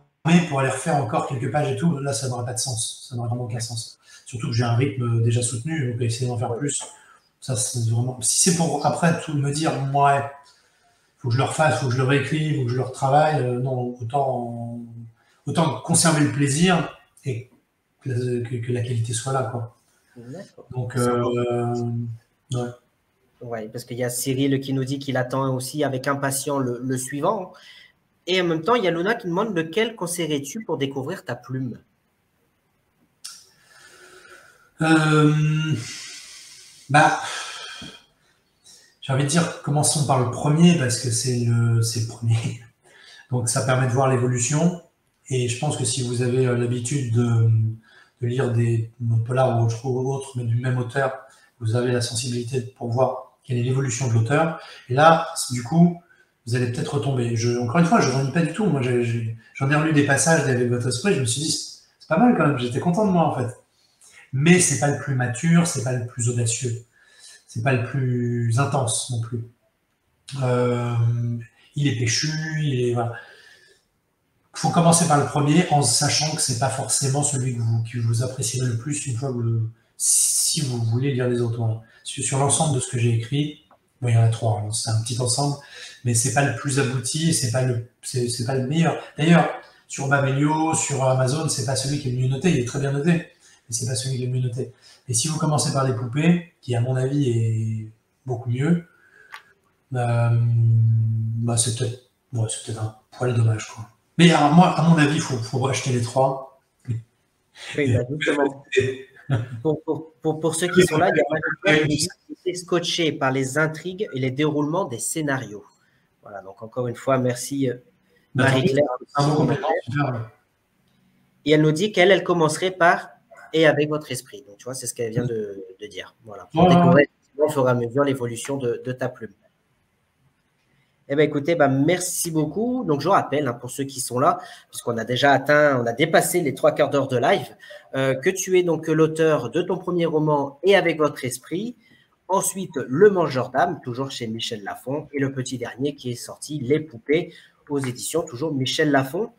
pour aller refaire encore quelques pages et tout. Là, ça n'aurait pas de sens. Ça n'aurait vraiment aucun sens. Surtout que j'ai un rythme déjà soutenu, donc essayer d'en faire plus. Ça, c'est vraiment... Si c'est pour après tout me dire, ouais, faut que je le refasse, faut que je le réécrive, faut que je le retravaille, non, autant conserver le plaisir et que la qualité soit là, quoi. Donc, ouais. Ouais, parce qu'il y a Cyril qui nous dit qu'il attend aussi avec impatience le suivant. Et en même temps, il y a Luna qui demande lequel conseillerais-tu pour découvrir ta plume? J'ai envie de dire, commençons par le premier, parce que c'est le premier. Donc, ça permet de voir l'évolution. Et je pense que si vous avez l'habitude de lire des polars ou autres, mais du même auteur, vous avez la sensibilité pour voir quelle est l'évolution de l'auteur. Et là, du coup, vous allez peut-être retomber. Encore une fois, je ne renie pas du tout. Moi, j'en ai relu des passages d'Avec votre esprit, je me suis dit, c'est pas mal quand même, j'étais content de moi, en fait. mais c'est pas le plus mature, c'est pas le plus audacieux, c'est pas le plus intense non plus. Il est péchu, voilà. Il faut commencer par le premier en sachant que c'est pas forcément celui que vous apprécierez le plus une fois que si vous voulez lire les autres. Voilà. Sur l'ensemble de ce que j'ai écrit, bon, il y en a 3, hein, c'est un petit ensemble, mais c'est pas le plus abouti, c'est pas le meilleur. D'ailleurs, sur Babelio, sur Amazon, c'est pas celui qui est le mieux noté, il est très bien noté, mais c'est pas celui qui est le mieux noté. Et si vous commencez par les poupées, qui à mon avis est beaucoup mieux, c'est peut-être un poil dommage, quoi. Mais alors, moi, à mon avis, il faut acheter les 3. Oui, bah, justement. Pour ceux qui sont là, il y a Marie-Claire qui est scotché par les intrigues et les déroulements des scénarios. Voilà, donc encore une fois, merci Marie-Claire. Et elle nous dit qu'elle commencerait par « et avec votre esprit ». Donc, tu vois, c'est ce qu'elle vient de dire. Voilà. Pour découvrir au fur et à mesure l'évolution de ta plume. Eh bien, écoutez, merci beaucoup. Donc, je rappelle, pour ceux qui sont là, puisqu'on a déjà on a dépassé les 3 quarts d'heure de live, que tu es donc l'auteur de ton premier roman « Et avec votre esprit ». Ensuite, « Le Mangeur d'âme », toujours chez Michel Lafon. Et le petit dernier qui est sorti, « Les poupées », aux éditions, toujours Michel Lafon.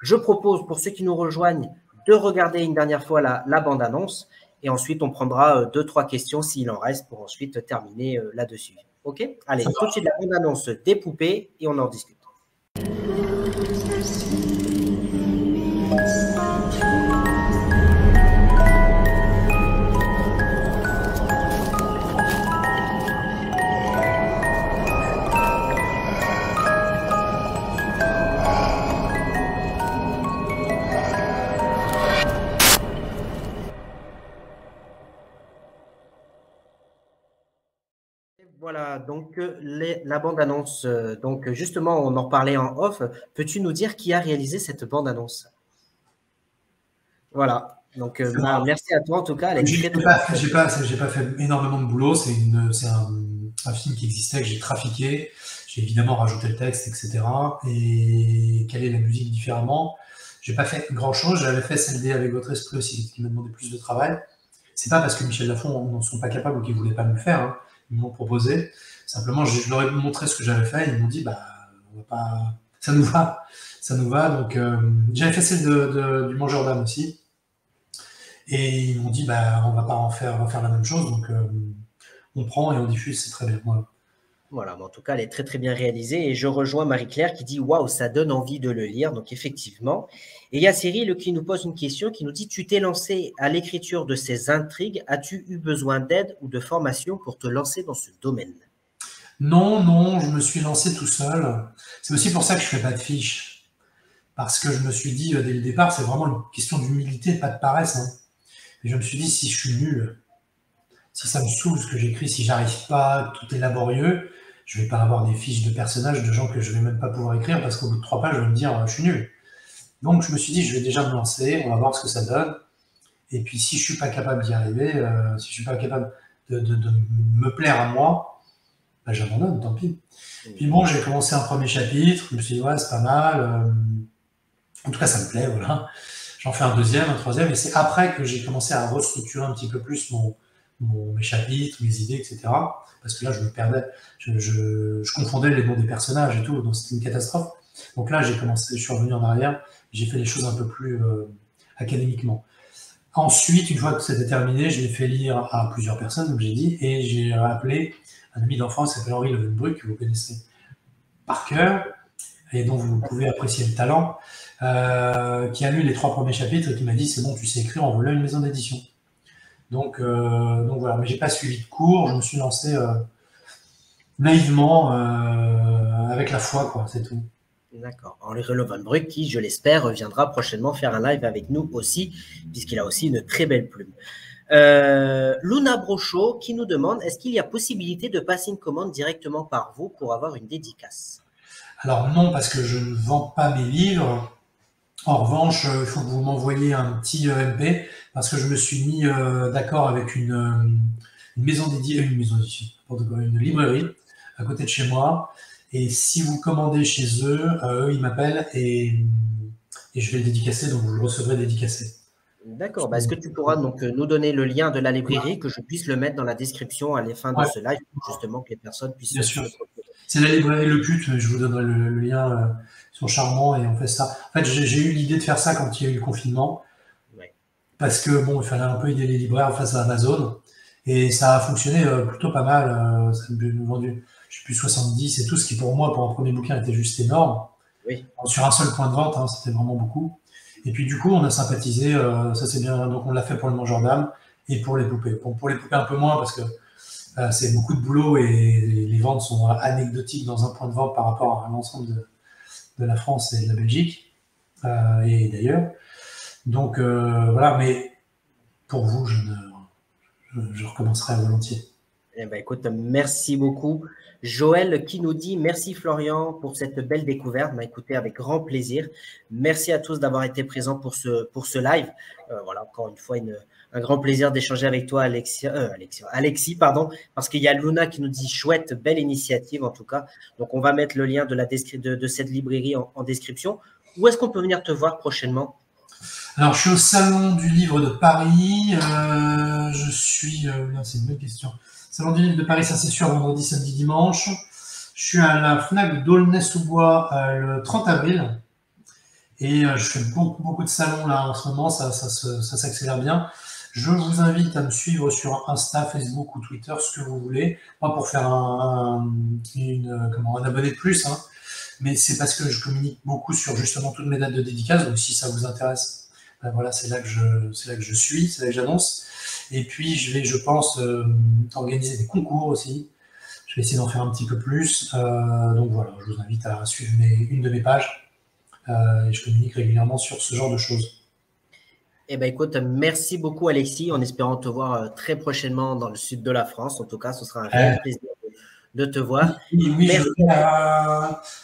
Je propose, pour ceux qui nous rejoignent, de regarder une dernière fois la bande-annonce. Et ensuite, on prendra 2-3 questions s'il en reste pour ensuite terminer là-dessus. OK? Allez, tout de suite, la bande-annonce des poupées et on en discute. Voilà, donc la bande-annonce. Donc justement, on en parlait en off. Peux-tu nous dire qui a réalisé cette bande-annonce? Voilà. Donc merci à toi en tout cas. J'ai pas fait énormément de boulot. C'est un film qui existait, que j'ai trafiqué. J'ai évidemment rajouté le texte, etc. Et calé la musique différemment. J'ai pas fait grand-chose. J'avais fait celle avec votre esprit aussi, qui m'a demandé plus de travail. C'est pas parce que Michel Lafon n'en sont pas capables ou qu'ils voulaient pas me le faire. Hein. Ils m'ont proposé. Simplement, je leur ai montré ce que j'avais fait. Ils m'ont dit, on va pas... ça nous va. Donc, j'avais fait celle du Mangeur d'âme aussi. Et ils m'ont dit, on va pas refaire la même chose. Donc, on prend et on diffuse, c'est très bien. Voilà, en tout cas, elle est très, très bien réalisée. Et je rejoins Marie-Claire qui dit « Waouh, ça donne envie de le lire ». Donc, effectivement. Et il y a Cyril qui nous pose une question, qui nous dit « Tu t'es lancé à l'écriture de ces intrigues. As-tu eu besoin d'aide ou de formation pour te lancer dans ce domaine ?» Non, je me suis lancé tout seul. C'est aussi pour ça que je ne fais pas de fiches. Parce que je me suis dit, dès le départ, c'est vraiment une question d'humilité, pas de paresse. Hein. Et je me suis dit, si je suis nul, si ça me saoule ce que j'écris, si j'arrive pas, tout est laborieux, je vais pas avoir des fiches de personnages de gens que je vais même pas pouvoir écrire parce qu'au bout de 3 pages, je vais me dire, je suis nul. Donc, je me suis dit, je vais déjà me lancer, on va voir ce que ça donne. Et puis, si je suis pas capable d'y arriver, si je suis pas capable de me plaire à moi, j'abandonne, tant pis. Puis bon, j'ai commencé un premier chapitre, je me suis dit, ouais, c'est pas mal. En tout cas, ça me plaît, voilà. J'en fais un deuxième, un troisième, et c'est après que j'ai commencé à restructurer un petit peu plus mes chapitres, mes idées, etc. Parce que là, je me perdais, je confondais les noms des personnages et tout, donc c'était une catastrophe. Donc là, je suis revenu en arrière, j'ai fait les choses un peu plus académiquement. Ensuite, une fois que c'était terminé, je l'ai fait lire à plusieurs personnes, comme j'ai dit, et j'ai appelé un ami d'enfance qui s'appelle Henri Levenbruck, que vous connaissez par cœur, et dont vous pouvez apprécier le talent, qui a lu les 3 premiers chapitres et qui m'a dit « c'est bon, tu sais écrire, on veut là une maison d'édition ». Donc voilà, mais j'ai pas suivi de cours, je me suis lancé naïvement, avec la foi, quoi, c'est tout. D'accord. Henri Levenbruck, qui, je l'espère, viendra prochainement faire un live avec nous aussi, puisqu'il a aussi une très belle plume. Luna Brochot qui nous demande, est-ce qu'il y a possibilité de passer une commande directement par vous pour avoir une dédicace? Alors non, parce que je ne vends pas mes livres. En revanche, il faut que vous m'envoyiez un petit MP, parce que je me suis mis d'accord avec une maison d'édition, une librairie à côté de chez moi. Et si vous commandez chez eux, eux ils m'appellent et je vais le dédicacer, donc vous le recevrez dédicacé. D'accord. Bah, est-ce que tu pourras donc nous donner le lien de la librairie, que je puisse le mettre dans la description à la fin de Ouais, ce live, pour justement que les personnes puissent bien se sûr. le procurer. C'est la librairie Le Put, je vous donnerai le lien, ils sont charmants et on fait ça. En fait, j'ai eu l'idée de faire ça quand il y a eu le confinement, Ouais. parce que bon, il fallait un peu aider les libraires face à Amazon, et ça a fonctionné plutôt pas mal. Ça a vendu, je sais plus, 70 et tout, ce qui pour moi, pour un premier bouquin, était juste énorme. Oui. Sur un seul point de vente, hein, c'était vraiment beaucoup. Et puis du coup, on a sympathisé, ça c'est bien, donc on l'a fait pour le mangeur d'âme et pour les poupées. Bon, pour les poupées un peu moins, parce que c'est beaucoup de boulot et les ventes sont anecdotiques dans un point de vente par rapport à l'ensemble de la France et de la Belgique et d'ailleurs. Donc voilà, mais pour vous, je recommencerai volontiers. Eh ben, écoute, merci beaucoup. Joël qui nous dit merci Florian pour cette belle découverte. Bah, écoutez, avec grand plaisir. Merci à tous d'avoir été présents pour ce live. Voilà, encore une fois, un grand plaisir d'échanger avec toi, Alexis, pardon, parce qu'il y a Luna qui nous dit chouette, belle initiative en tout cas. Donc, on va mettre le lien de cette librairie en description. Où est-ce qu'on peut venir te voir prochainement? Alors, je suis au Salon du Livre de Paris. Je suis. C'est une bonne question. Salon du Livre de Paris, ça c'est sûr, vendredi, samedi, dimanche. Je suis à la Fnac d'Aulnay-sous-Bois le 30 avril. Et je fais beaucoup de salons là en ce moment, ça s'accélère bien. Je vous invite à me suivre sur Insta, Facebook ou Twitter, ce que vous voulez. Pas pour faire un abonné de plus, hein, mais c'est parce que je communique beaucoup sur justement toutes mes dates de dédicace. Donc si ça vous intéresse, ben voilà, c'est là que je suis, c'est là que j'annonce. Et puis je vais, je pense, organiser des concours aussi. Je vais essayer d'en faire un petit peu plus. Donc voilà, je vous invite à suivre une de mes pages. Et je communique régulièrement sur ce genre de choses. Eh ben, écoute, merci beaucoup, Alexis, en espérant te voir très prochainement dans le sud de la France. En tout cas, ce sera un réel plaisir de te voir. Oui,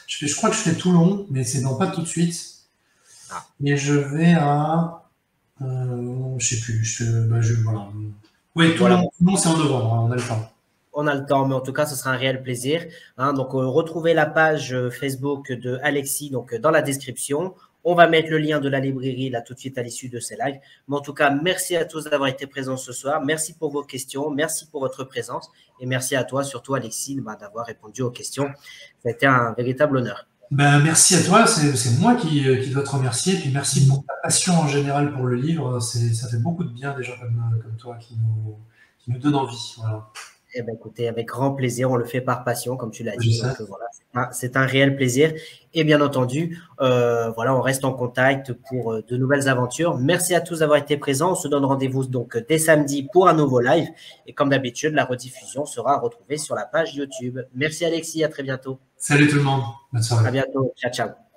je crois que je fais Toulon, mais c'est dans pas tout de suite. Ah. Mais je vais à, je sais plus, voilà. Oui, Toulon, c'est en novembre, hein, on a le temps. On a le temps, mais en tout cas, ce sera un réel plaisir. Hein. Donc, retrouvez la page Facebook de Alexis donc, dans la description. On va mettre le lien de la librairie là tout de suite à l'issue de ces lives. Mais en tout cas, merci à tous d'avoir été présents ce soir. Merci pour vos questions. Merci pour votre présence. Et merci à toi, surtout Alexis, d'avoir répondu aux questions. Ça a été un véritable honneur. Ben, merci à toi. C'est moi qui dois te remercier. Puis merci pour ta passion en général pour le livre. Ça fait beaucoup de bien des gens comme toi qui nous donnent envie. Voilà. Eh bien, écoutez, avec grand plaisir, on le fait par passion, comme tu l'as dit. Donc, voilà, c'est un réel plaisir. Et bien entendu, voilà, on reste en contact pour de nouvelles aventures. Merci à tous d'avoir été présents. On se donne rendez-vous donc dès samedi pour un nouveau live. Et comme d'habitude, la rediffusion sera retrouvée sur la page YouTube. Merci Alexis, à très bientôt. Salut tout le monde. Bonne soirée. À bientôt. Ciao, ciao.